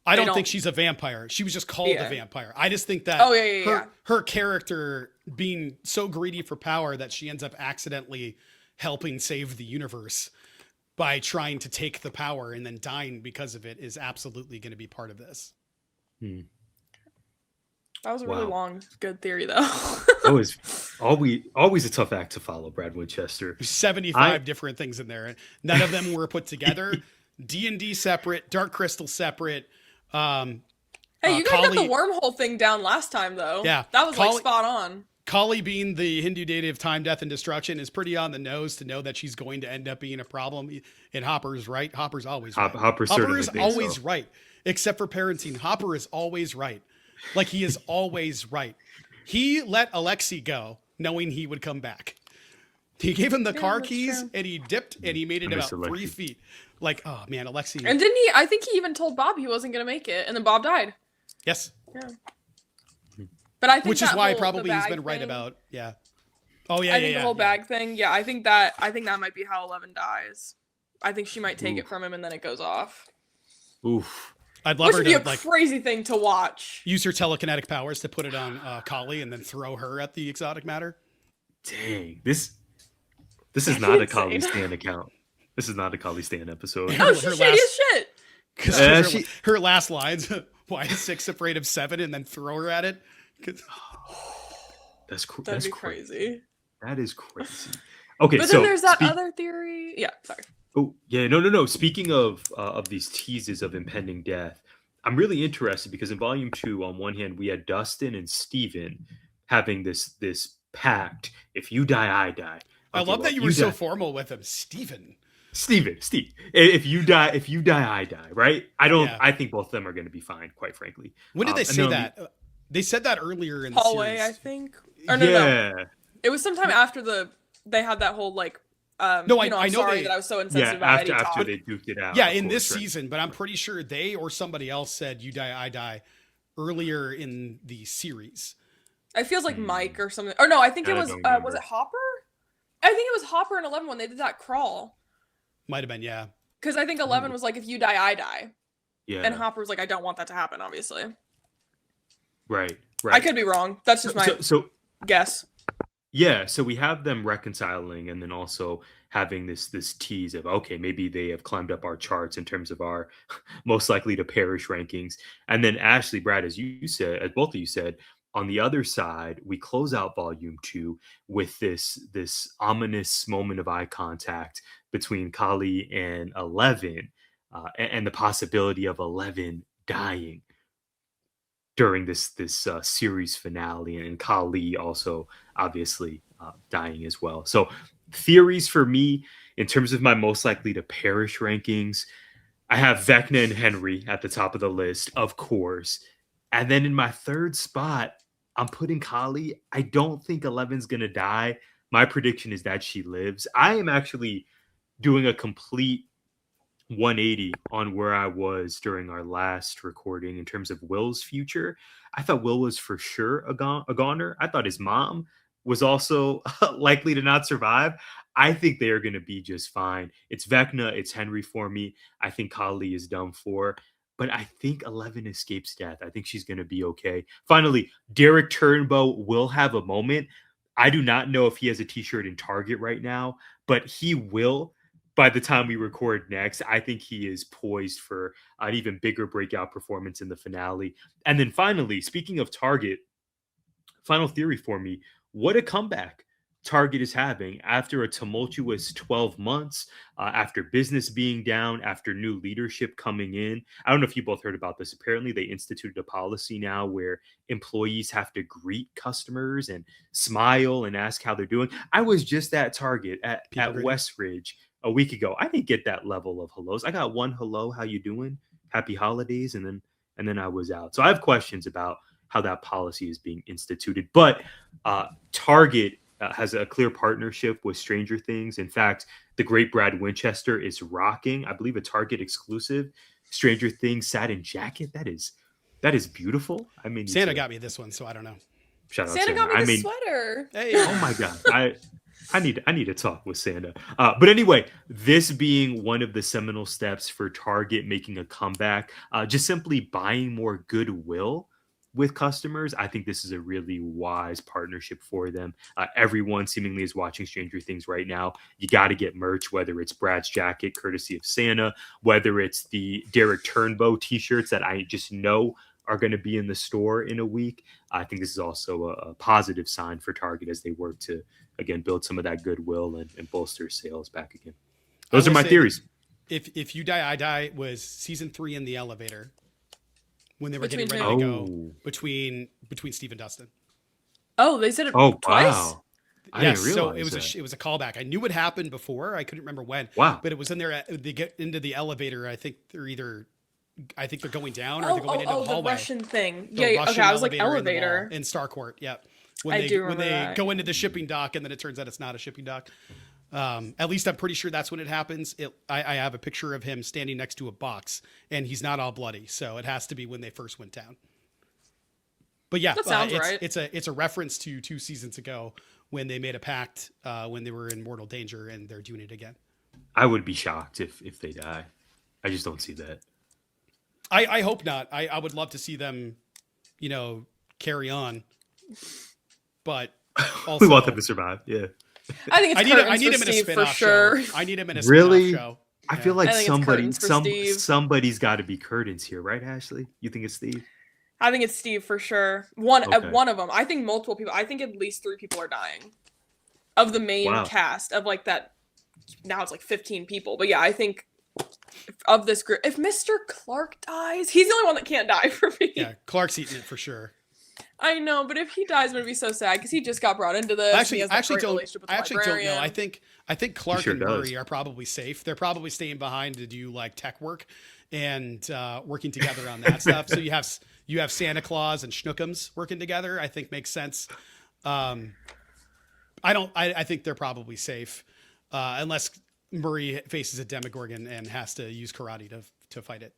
I don't think she's a vampire. She was just called a vampire. I just think that her character being so greedy for power that she ends up accidentally helping save the universe by trying to take the power and then dying because of it is absolutely going to be part of this. That was a really long, good theory, though. Always a tough act to follow, Brad Winchester. 75 different things in there. None of them were put together. D&D separate, Dark Crystal separate. Hey, you guys got the wormhole thing down last time, though. Yeah. That was like spot on. Kali being the Hindu deity of time, death, and destruction is pretty on the nose to know that she's going to end up being a problem. And Hopper's right. Hopper's always right. Hopper is always right. Except for parenting. Hopper is always right. Like, he is always right. He let Alexei go knowing he would come back. He gave him the car keys and he dipped and he made it about 3 feet. Like, oh man, Alexei. And didn't he? I think he even told Bob he wasn't going to make it. And then Bob died. Yes. Yeah. But I think which is why probably he's been right about. Yeah. Oh yeah. I think the whole bag thing. Yeah. I think that might be how 11 dies. I think she might take it from him and then it goes off. Oof. I'd love her to be a crazy thing to watch. Use her telekinetic powers to put it on Kali and then throw her at the exotic matter. Dang, this is not a Kali Stan account. This is not a Kali Stan episode. Oh, she's shady as shit. Because her last lines, why is 6 afraid of 7, and then throw her at it? That'd be crazy. That is crazy. Okay, but then there's that other theory. Yeah, sorry. Oh, yeah, no. Speaking of these teases of impending death, I'm really interested because in Volume 2, on one hand, we had Dustin and Steven having this pact. If you die, I die. I love that you were so formal with him. Steve. If you die, I die, right? I think both of them are going to be fine, quite frankly. When did they say that? They said that earlier in the hallway, series. I think. Or no. Yeah. It was sometime after they had that whole like, No, I'm I know sorry they- that I was so Yeah, insensitive about Eddie after talk. they duked it out. Yeah, of in this course, right. season, but I'm pretty sure they or somebody else said "You die, I die" earlier in the series. It feels like Mike or something. Or no, I think it I was don't was remember. it Hopper? I think it was Hopper in 11 when they did that crawl. Might have been, yeah. Because I think 11 was like, if you die, I die. Yeah. And Hopper was like, I don't want that to happen, obviously. Right. I could be wrong. That's just my So guess. yeah, so we have them reconciling and then also having this tease of, okay, maybe they have climbed up our charts in terms of our most likely to perish rankings. And then Ashley, Brad, as you said, as both of you said, on the other side, we close out volume 2 with this ominous moment of eye contact between Kali and 11, and the possibility of 11 dying during this series finale, and Kali also obviously dying as well. So theories for me in terms of my most likely to perish rankings, I have Vecna and Henry at the top of the list, of course. And then in my third spot, I'm putting Kali. I don't think 11's going to die. My prediction is that she lives. I am actually doing a complete 180 on where I was during our last recording in terms of Will's future. I thought Will was for sure a goner. I thought his mom was also likely to not survive. I think they are going to be just fine. It's Vecna, it's Henry for me. I think Kali is done for, but I think 11 escapes death. I think she's going to be okay. Finally, Derek Turnbow will have a moment. I do not know if he has a t-shirt in Target right now, but he will. By the time we record next, I think he is poised for an even bigger breakout performance in the finale. And then finally, speaking of Target, final theory for me, what a comeback Target is having after a tumultuous 12 months, after business being down, after new leadership coming in. I don't know if you both heard about this. Apparently, they instituted a policy now where employees have to greet customers and smile and ask how they're doing. I was just at Target at Westridge a week ago. I didn't get that level of hellos. I got one hello, how you doing? Happy holidays, and then I was out. So I have questions about how that policy is being instituted. But Target has a clear partnership with Stranger Things. In fact, the great Brad Winchester is rocking, I believe, a Target exclusive Stranger Things satin jacket. That is beautiful. I mean, Santa got me this one, so I don't know. Shout out Santa got me I the mean, sweater. Hey, oh my god, I need to talk with Santa. But anyway, this being one of the seminal steps for Target making a comeback, just simply buying more goodwill with customers. I think this is a really wise partnership for them. Everyone seemingly is watching Stranger Things right now. You got to get merch, whether it's Brad's jacket, courtesy of Santa, whether it's the Derek Turnbow t-shirts that I just know are going to be in the store in a week. I think this is also a positive sign for Target as they work to, again, build some of that goodwill and bolster sales back again. Those are my theories. If You Die, I Die was season 3 in the elevator when they were Between getting ready to who? go between Steve and Dustin. Oh, they said it Oh, twice? wow. I Yes, didn't so realize it was a callback. I knew it happened before. I couldn't remember when. Wow. But it was in there. They get into the elevator. I think they're going down or they're going into the the hallway. Russian thing. The Yeah, Russian okay, I was like in the elevator. mall in Starcourt. Yep. I do remember when they that. go into the shipping dock and then it turns out it's not a shipping dock. At least I'm pretty sure that's when it happens. I have a picture of him standing next to a box and he's not all bloody. So it has to be when they first went down. But yeah, That sounds right. It's a reference to 2 seasons ago when they made a pact when they were in mortal danger and they're doing it again. I would be shocked if they die. I just don't see that. I hope not. I would love to see them, carry on. But also, We want them to survive. Yeah. I think it's I need for him in a Steve for spin-off sure. show. I need him in a Really? spin-off show. I Yeah. feel like I think it's curtains for Steve. somebody's got to be curtains here, right, Ashley? You think it's Steve? I think it's Steve for sure. One Okay. one of them. I think multiple people. I think at least 3 people are dying of the main Wow. cast of like that. Now it's like 15 people, but yeah, I think of this group, if Mr. Clark dies, he's the only one that can't die for me. Yeah, Clark's eating it for sure. I know, but if he dies, I'm gonna be so sad because he just got brought into this. Actually, he has I that actually great don't. relationship with I the actually don't know. librarian. I think Clark sure and does. Murray are probably safe. They're probably staying behind to do like tech work and working together on that stuff. So you have Santa Claus and Schnookums working together. I think makes sense. I think they're probably safe, unless Murray faces a Demogorgon and has to use karate to fight it.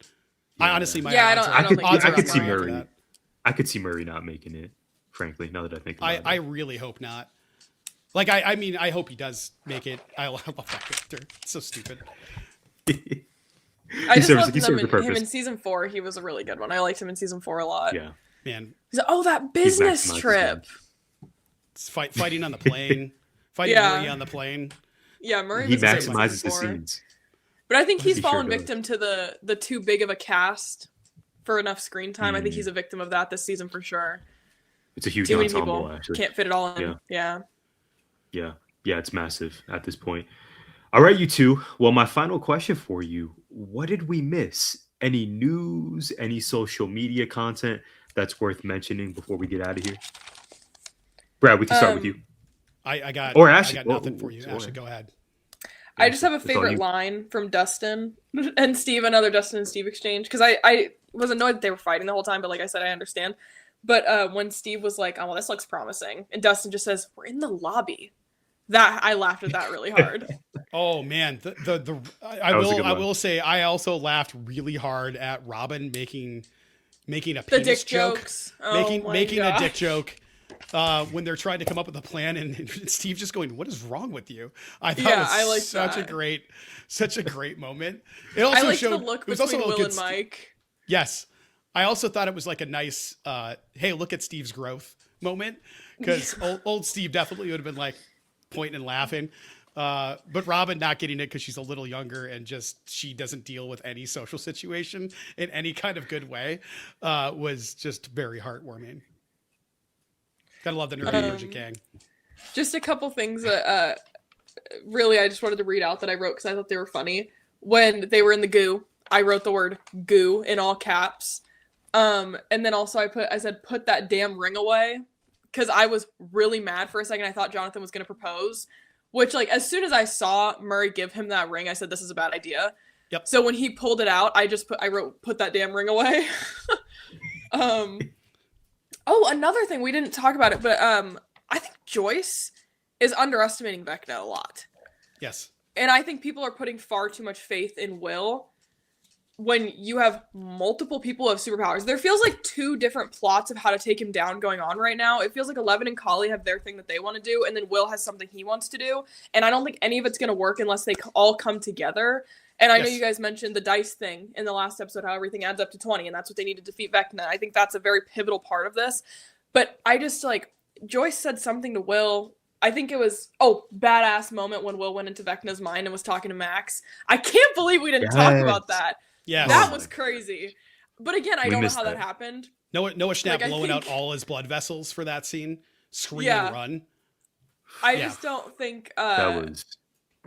I Yeah. honestly, my Yeah, I odds don't- are, I don't think odds he's are I could see Murray after Murray. that. I could see Murray not making it. Frankly, now that I think about I it. really hope not. Like, I mean, I hope he does make it. I love that character. It's so stupid. I just loved he serves the him purpose. in season 4. He was a really good one. I liked him in season 4 a lot. Yeah. Man, He's like, oh, that He business maximizes trip. him. it's fighting on the plane. Fighting Yeah. Murray on the plane. Yeah, Murray He was great in maximizes season the 4. scenes. But I think he's He sure fallen does. victim to the too big of a cast for enough screen time. I think he's a victim of that this season for sure. It's a huge Too many ensemble, people actually. can't fit it all in. Yeah. Yeah. Yeah, it's massive at this point. All right, you two. Well, my final question for you: what did we miss? Any news? Any social media content that's worth mentioning before we get out of here? Brad, we can start with you. I got Or Ashley. I got nothing for you. Go Ashley, ahead. go ahead. I just have a It's all favorite you. line from Dustin and Steve, another Dustin and Steve exchange, because I was annoyed that they were fighting the whole time, but like I said, I understand. But when Steve was like, oh, well, this looks promising, and Dustin just says, we're in the lobby. That I laughed at that really hard. Oh man, I That was a good I one. will say I also laughed really hard at Robin making a The penis dick joke, jokes. Oh my making a gosh. dick joke. When they're trying to come up with a plan, and Steve just going, "What is wrong with you?" I thought Yeah, it was I like such a great moment. It also I liked showed the look it was between also a Will good and Mike. Yes, I also thought it was like a nice, hey, look at Steve's growth moment, because old Steve definitely would have been like pointing and laughing. But Robin not getting it because she's a little younger and just she doesn't deal with any social situation in any kind of good way was just very heartwarming. Gotta love the nerdy Emergent gang. Just a couple things that really I just wanted to read out that I wrote because I thought they were funny. When they were in the goo, I wrote the word goo in all caps. And then also I said put that damn ring away, because I was really mad for a second. I thought Jonathan was going to propose, which like as soon as I saw Murray give him that ring, I said this is a bad idea. Yep. So when he pulled it out, I wrote put that damn ring away. Oh, another thing, we didn't talk about it, but I think Joyce is underestimating Vecna a lot. Yes. And I think people are putting far too much faith in Will when you have multiple people who have superpowers. There feels like two different plots of how to take him down going on right now. It feels like Eleven and Kali have their thing that they want to do, and then Will has something he wants to do. And I don't think any of it's going to work unless they all come together. And I know Yes. you guys mentioned the dice thing in the last episode, how everything adds up to 20, and that's what they need to defeat Vecna. I think that's a very pivotal part of this. But I just, like, Joyce said something to Will. I think it was, badass moment when Will went into Vecna's mind and was talking to Max. I can't believe we didn't talk about that. Yeah. That Oh was my- crazy. But again, I We don't know missed how that that. happened. Noah Schnapp Like, I blowing out think- all his blood vessels for that scene. Scream Yeah. and run. I Yeah. just don't think That was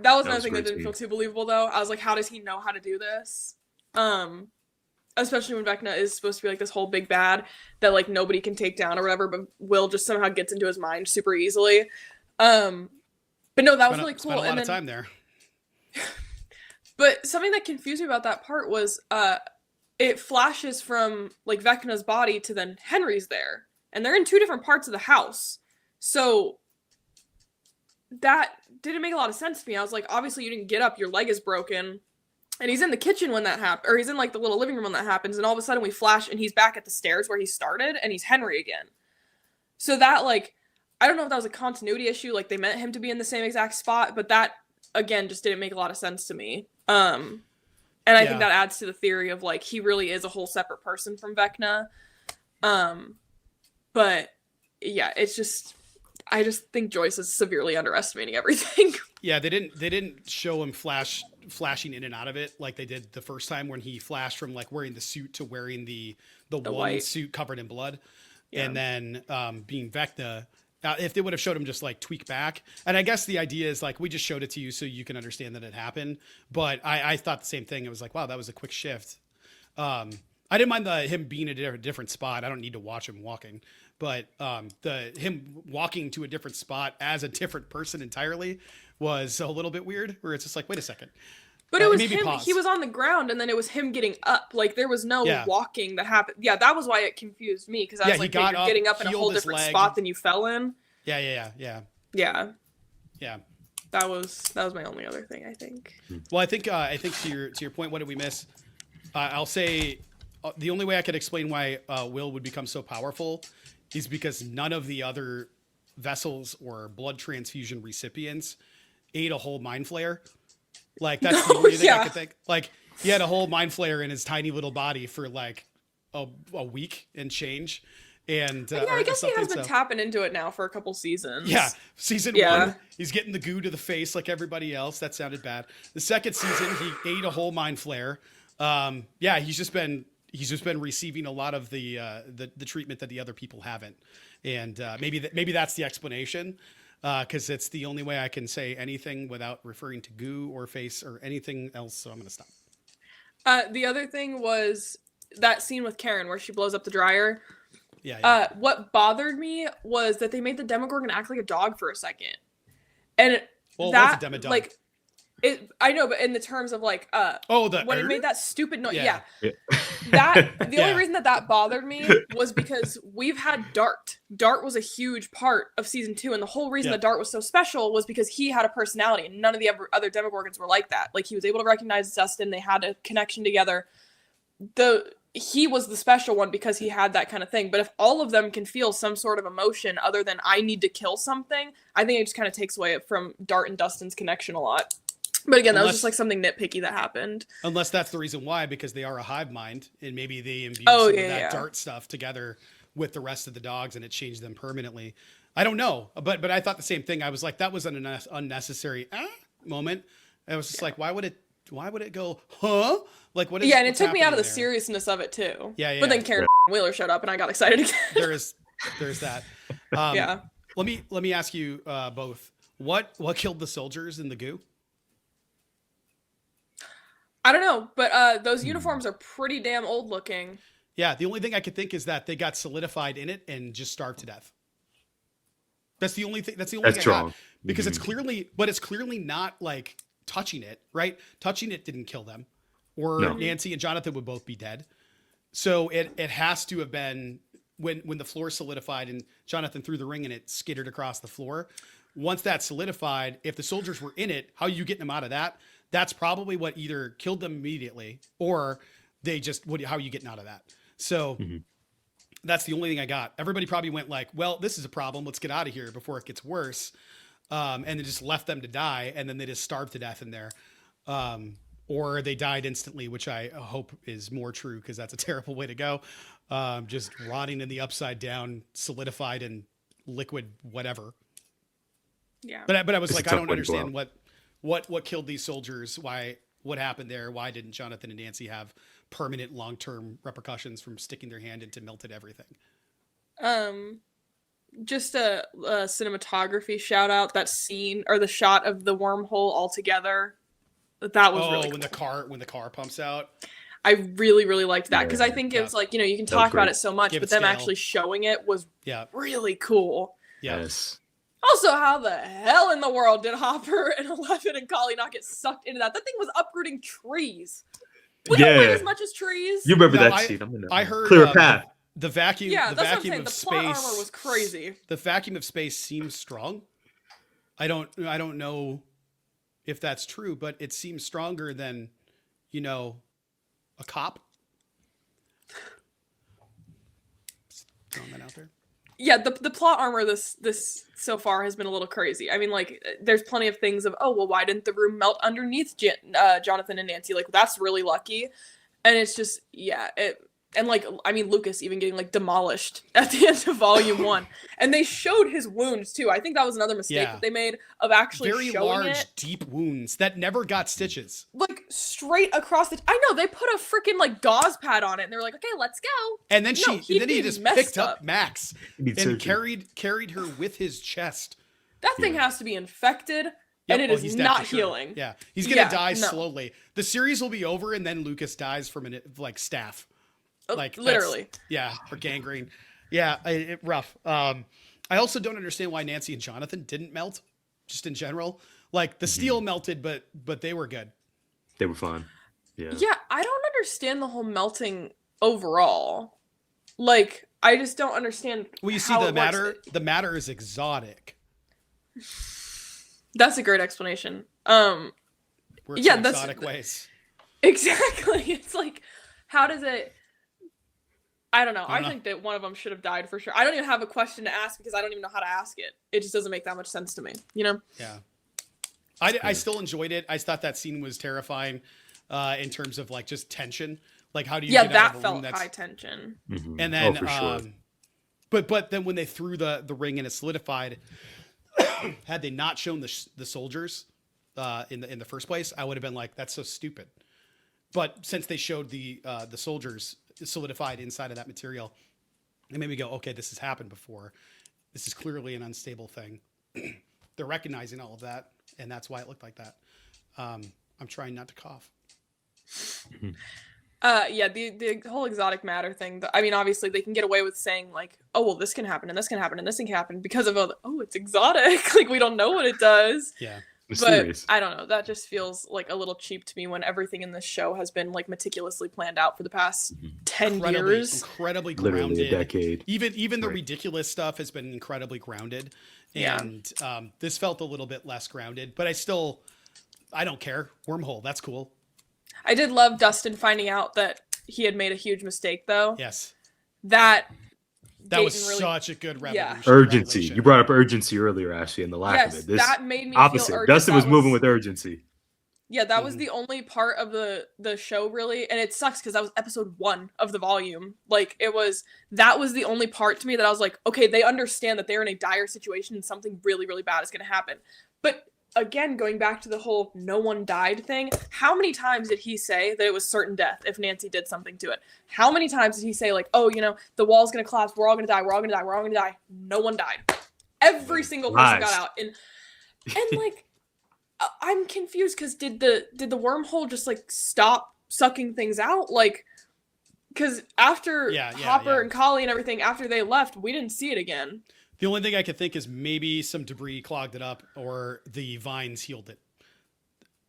that was that another was thing that great didn't feel scene. too believable though. I was like, how does he know how to do this? Especially when Vecna is supposed to be like this whole big bad that like nobody can take down or whatever, but Will just somehow gets into his mind super easily. But no, that was really cool. Spent a lot And of then, time there. but something that confused me about that part was it flashes from like Vecna's body to then Henry's there. And they're in two different parts of the house. So that didn't make a lot of sense to me. I was like, obviously you didn't get up, your leg is broken. And he's in the kitchen when that happened, or he's in like the little living room when that happens, and all of a sudden we flash and he's back at the stairs where he started and he's Henry again. So that, like, I don't know if that was a continuity issue, like they meant him to be in the same exact spot, but that again just didn't make a lot of sense to me. And I think Yeah. that adds to the theory of like he really is a whole separate person from Vecna. But yeah, it's just I just think Joyce is severely underestimating everything. Yeah, they didn't show him flashing in and out of it like they did the first time when he flashed from like wearing the suit to wearing the one white suit covered in blood, Yeah. and then being Vecna. If they would have showed him just like tweak back, and I guess the idea is like we just showed it to you so you can understand that it happened. But I thought the same thing. It was like, wow, that was a quick shift. I didn't mind him being at a different spot. I don't need to watch him walking, but him walking to a different spot as a different person entirely was a little bit weird. Where it's just like, wait a second. But it was made me him. pause. He was on the ground, and then it was him getting up. Like there was no Yeah. walking that happened. Yeah, that was why it confused me because I Yeah, was he like, got wait, you're up, getting up in a healed whole his different leg. spot than you fell in. Yeah. Yeah. That was my only other thing, I think. Well, I think to your point, what did we miss? I'll say the only way I could explain why Will would become so powerful is because none of the other vessels or blood transfusion recipients ate a whole mind flare. Like that's the only thing I could think. Like he had a whole mind flare in his tiny little body for like a week and change. And I guess he has been tapping into it now for a couple seasons. Yeah, season 1, he's getting the goo to the face like everybody else. That sounded bad. The second season, he ate a whole mind flare. He's just been receiving a lot of the treatment that the other people haven't, and maybe that's the explanation, because it's the only way I can say anything without referring to goo or face or anything else. So I'm gonna stop. The other thing was that scene with Karen where she blows up the dryer. Yeah. What bothered me was that they made the Demogorgon act like a dog for a second, and it was a Demodog. Like it. I know, but in the terms of like when it made that stupid noise, that the only reason that bothered me was because we've had Dart. Dart was a huge part of season 2, and the whole reason that Dart was so special was because he had a personality, and none of the other Demogorgons were like that. Like he was able to recognize Dustin. They had a connection together. He was the special one because he had that kind of thing. But if all of them can feel some sort of emotion other than I need to kill something, I think it just kind of takes away from Dart and Dustin's connection a lot. But again, that was just like something nitpicky that happened. Unless that's the reason why, because they are a hive mind, and maybe they imbue some of that Dart stuff together with the rest of the dogs, and it changed them permanently. I don't know, but I thought the same thing. I was like, that was an unnecessary moment. I was just like, why would it go, huh? Like what is and it took me out of the seriousness of it too. Yeah. But then Karen Wheeler showed up and I got excited again. There's that. Let me ask you both. What killed the soldiers in the goo? I don't know, but those uniforms are pretty damn old looking. Yeah, the only thing I could think is that they got solidified in it and just starved to death. That's the only thing. That's the only thing I got. Because it's clearly not like touching it, right? Touching it didn't kill them. Or Nancy and Jonathan would both be dead. So it has to have been when the floor solidified and Jonathan threw the ring and it skittered across the floor. Once that solidified, if the soldiers were in it, how are you getting them out of that? That's probably what either killed them immediately or how are you getting out of that? So that's the only thing I got. Everybody probably went like, well, this is a problem. Let's get out of here before it gets worse. And then just left them to die. And then they just starved to death in there. Or they died instantly, which I hope is more true because that's a terrible way to go. Just rotting in the upside down, solidified in liquid, whatever. Yeah. But I was like, I don't understand what killed these soldiers. What happened there? Why didn't Jonathan and Nancy have permanent long-term repercussions from sticking their hand into melted everything? Just a cinematography shout out, that scene or the shot of the wormhole all together. That was really cool. when the car pumps out. I really, really liked that because I think it's like, you can talk about it so much, but them actually showing it was really cool. Yes. Also, how the hell in the world did Hopper and Eleven and Collie not get sucked into that? That thing was uprooting trees. We don't win as much as trees. You remember that scene? I heard clear a path. The vacuum. Yeah, the that's vacuum what I'm saying. of The space. plot armor was crazy. The vacuum of space seems strong. I don't know if that's true, but it seems stronger than, a cop. Just throwing that out there. Yeah, the plot armor this so far has been a little crazy. I mean, like, there's plenty of things of, why didn't the room melt underneath Jonathan and Nancy? Like, that's really lucky. And it's just, and like, I mean, Lucas even getting like demolished at the end of volume 1. And they showed his wounds too. I think that was another mistake that they made of actually very showing large, deep wounds that never got stitches. Like straight across the. I know they put a freaking like gauze pad on it, and they're like, "Okay, let's go." And then he just picked up Max and surgery. carried her with his chest. That thing has to be infected. And it is not healing. Yeah, he's gonna die slowly. The series will be over, and then Lucas dies from staph. Like literally, or gangrene. Yeah, rough. I also don't understand why Nancy and Jonathan didn't melt, just in general. Like the steel melted, but they were good. They were fine. Yeah. Yeah, I don't understand the whole melting overall. Like, I just don't understand. Well, you see, how the it matter. works. The matter is exotic. That's a great explanation. Works Yeah, in that's exotic ways. exactly. It's like, how does it? I don't know. I don't I know. think that one of them should have died for sure. I don't even have a question to ask because I don't even know how to ask it. It just doesn't make that much sense to me. You know? Yeah. I still enjoyed it. I thought that scene was terrifying, in terms of like just tension. Like, how do you Yeah, get out that of a felt room that's high tension. Mhm. and then for sure. but then when they threw the ring and it solidified, had they not shown the soldiers in the first place, I would have been like, that's so stupid. But since they showed the soldiers solidified inside of that material, it made me go, okay, this has happened before. This is clearly an unstable thing. They're recognizing all of that, and that's why it looked like that. I'm trying not to cough. Yeah, the whole exotic matter thing. I mean, obviously they can get away with saying like, oh well, this can happen and this can happen and this can happen because of it's exotic. Like we don't know what it does. Yeah. Mysterious. But I don't know. That just feels like a little cheap to me when everything in this show has been like meticulously planned out for the past 10 years. Incredibly Literally grounded. a decade. Even the Right. ridiculous stuff has been incredibly grounded. Yeah. And this felt a little bit less grounded, but I don't care. Wormhole, that's cool. I did love Dustin finding out that he had made a huge mistake, though. Yes. That was didn't really- such a good revelation. Urgency. revelation. You brought up urgency earlier, Ashley, and the lack of Yes, it. This that made me opposite. feel urgent. Dustin was That moving with urgency. Yeah, that was the only part of the show really, and it sucks because that was episode 1 of the volume. Like that was the only part to me that I was like, okay, they understand that they're in a dire situation and something really, really bad is going to happen. But again, going back to the whole no one died thing, how many times did he say that it was certain death if Nancy did something to it? How many times did he say like, oh, the wall's going to collapse, we're all going to die, we're all going to die, we're all going to die? No one died. Every single person got out, and like. I'm confused because did the wormhole just like stop sucking things out? Like, because after Hopper and Collie and everything, after they left, we didn't see it again. The only thing I could think is maybe some debris clogged it up or the vines healed it.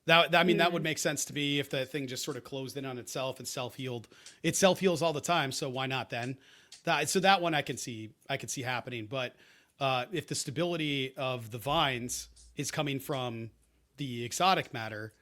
That would make sense to me if the thing just sort of closed in on itself and self-healed. It self-heals all the time, so why not then? That one I can see happening. But if the stability of the vines is coming from the exotic matter,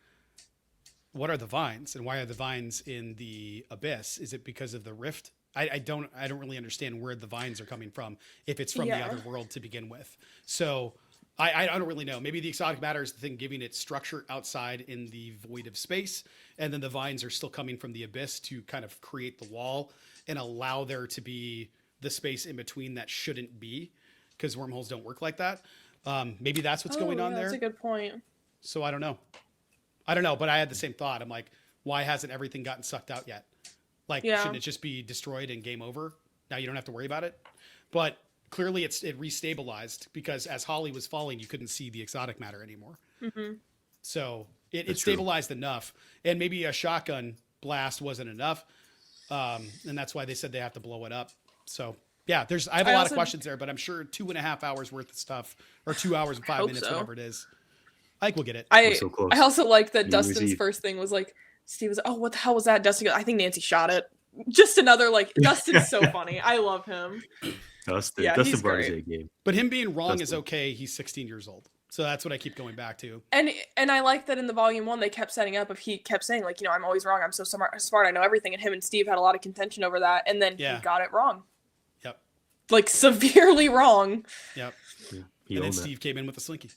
what are the vines and why are the vines in the abyss? Is it because of the rift? I don't really understand where the vines are coming from if it's from the other world to begin with. So I don't really know. Maybe the exotic matter is the thing giving it structure outside in the void of space, and then the vines are still coming from the abyss to kind of create the wall and allow there to be the space in between that shouldn't be, because wormholes don't work like that. Maybe that's what's going on there. That's a good point. So I don't know, but I had the same thought. I'm like, why hasn't everything gotten sucked out yet? Like, shouldn't it just be destroyed and game over? Now you don't have to worry about it. But clearly it restabilized because as Holly was falling, you couldn't see the exotic matter anymore. Mm-hmm. So it stabilized enough, and maybe a shotgun blast wasn't enough. And that's why they said they have to blow it up. So yeah, I have a lot of questions there, but I'm sure 2.5 hours worth of stuff, or 2 hours and 5 minutes, whatever it is. I think we'll get it. I so close. I also like that Dustin's first thing was like, Steve was, oh, what the hell was that? Dustin goes, I think Nancy shot it. Just another, like, Dustin's so funny. I love him. Dustin he's brought great. his A game. But him being wrong is okay. He's 16 years old. So that's what I keep going back to. And I like that in the volume 1, they kept setting up, if he kept saying, like, I'm always wrong. I'm so smart. I know everything. And him and Steve had a lot of contention over that. And then he got it wrong. Yep. Like, severely wrong. Yep. Yeah, and then Steve came in with a slinky.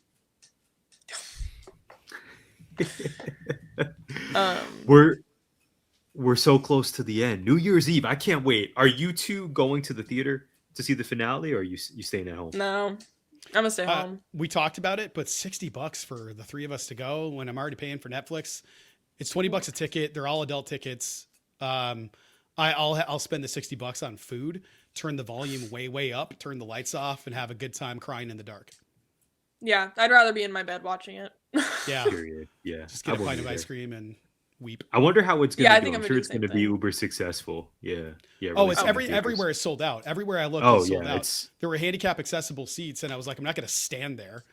We're so close to the end. New Year's Eve. I can't wait. Are you two going to the theater to see the finale, or are you staying at home? No, I'm gonna stay home. We talked about it, but $60 for the 3 of us to go when I'm already paying for Netflix. It's $20 a ticket. They're all adult tickets. I'll spend the $60 on food, turn the volume way up, turn the lights off, and have a good time crying in the dark. Yeah, I'd rather be in my bed watching it. Yeah. Period. Yeah. Just get a pint of ice cream and weep. I wonder how it's going to do. I'm I'm sure it's going to be uber successful. Yeah. Yeah. Oh, it's everywhere is sold out. Everywhere I looked, it's sold out. There were handicap accessible seats, and I was like, I'm not going to stand there.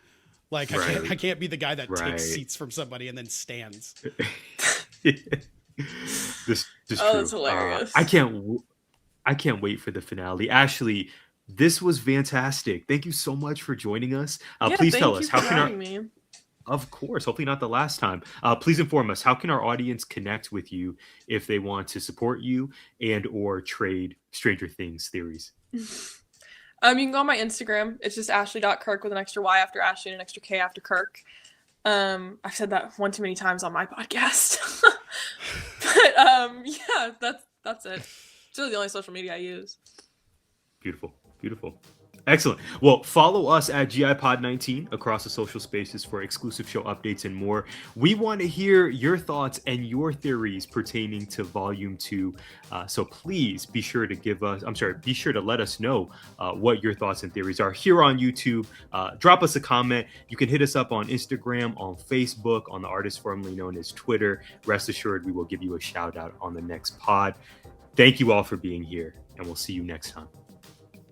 Like, I can't be the guy that takes seats from somebody and then stands. This that's hilarious. I I can't wait for the finale. Ashley, this was fantastic. Thank you so much for joining us. Yeah, Please thank tell you us, for how can our, having me. of course, hopefully not the last time. Please inform us, how can our audience connect with you if they want to support you and or trade Stranger Things theories? You can go on my Instagram. It's just ashley.kirk with an extra Y after Ashley and an extra K after Kirk. I've said that one too many times on my podcast. But yeah, that's it. It's really the only social media I use. Beautiful. Beautiful. Excellent. Well, follow us at GIPod19 across the social spaces for exclusive show updates and more. We want to hear your thoughts and your theories pertaining to Volume 2. So please be sure to let us know what your thoughts and theories are here on YouTube. Drop us a comment. You can hit us up on Instagram, on Facebook, on the artist formerly known as Twitter. Rest assured, we will give you a shout out on the next pod. Thank you all for being here, and we'll see you next time.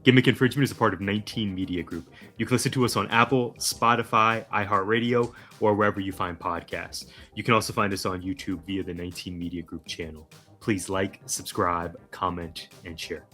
Gimmick Infringement is a part of 19 Media Group. You can listen to us on Apple, Spotify, iHeartRadio, or wherever you find podcasts. You can also find us on YouTube via the 19 Media Group channel. Please like, subscribe, comment, and share.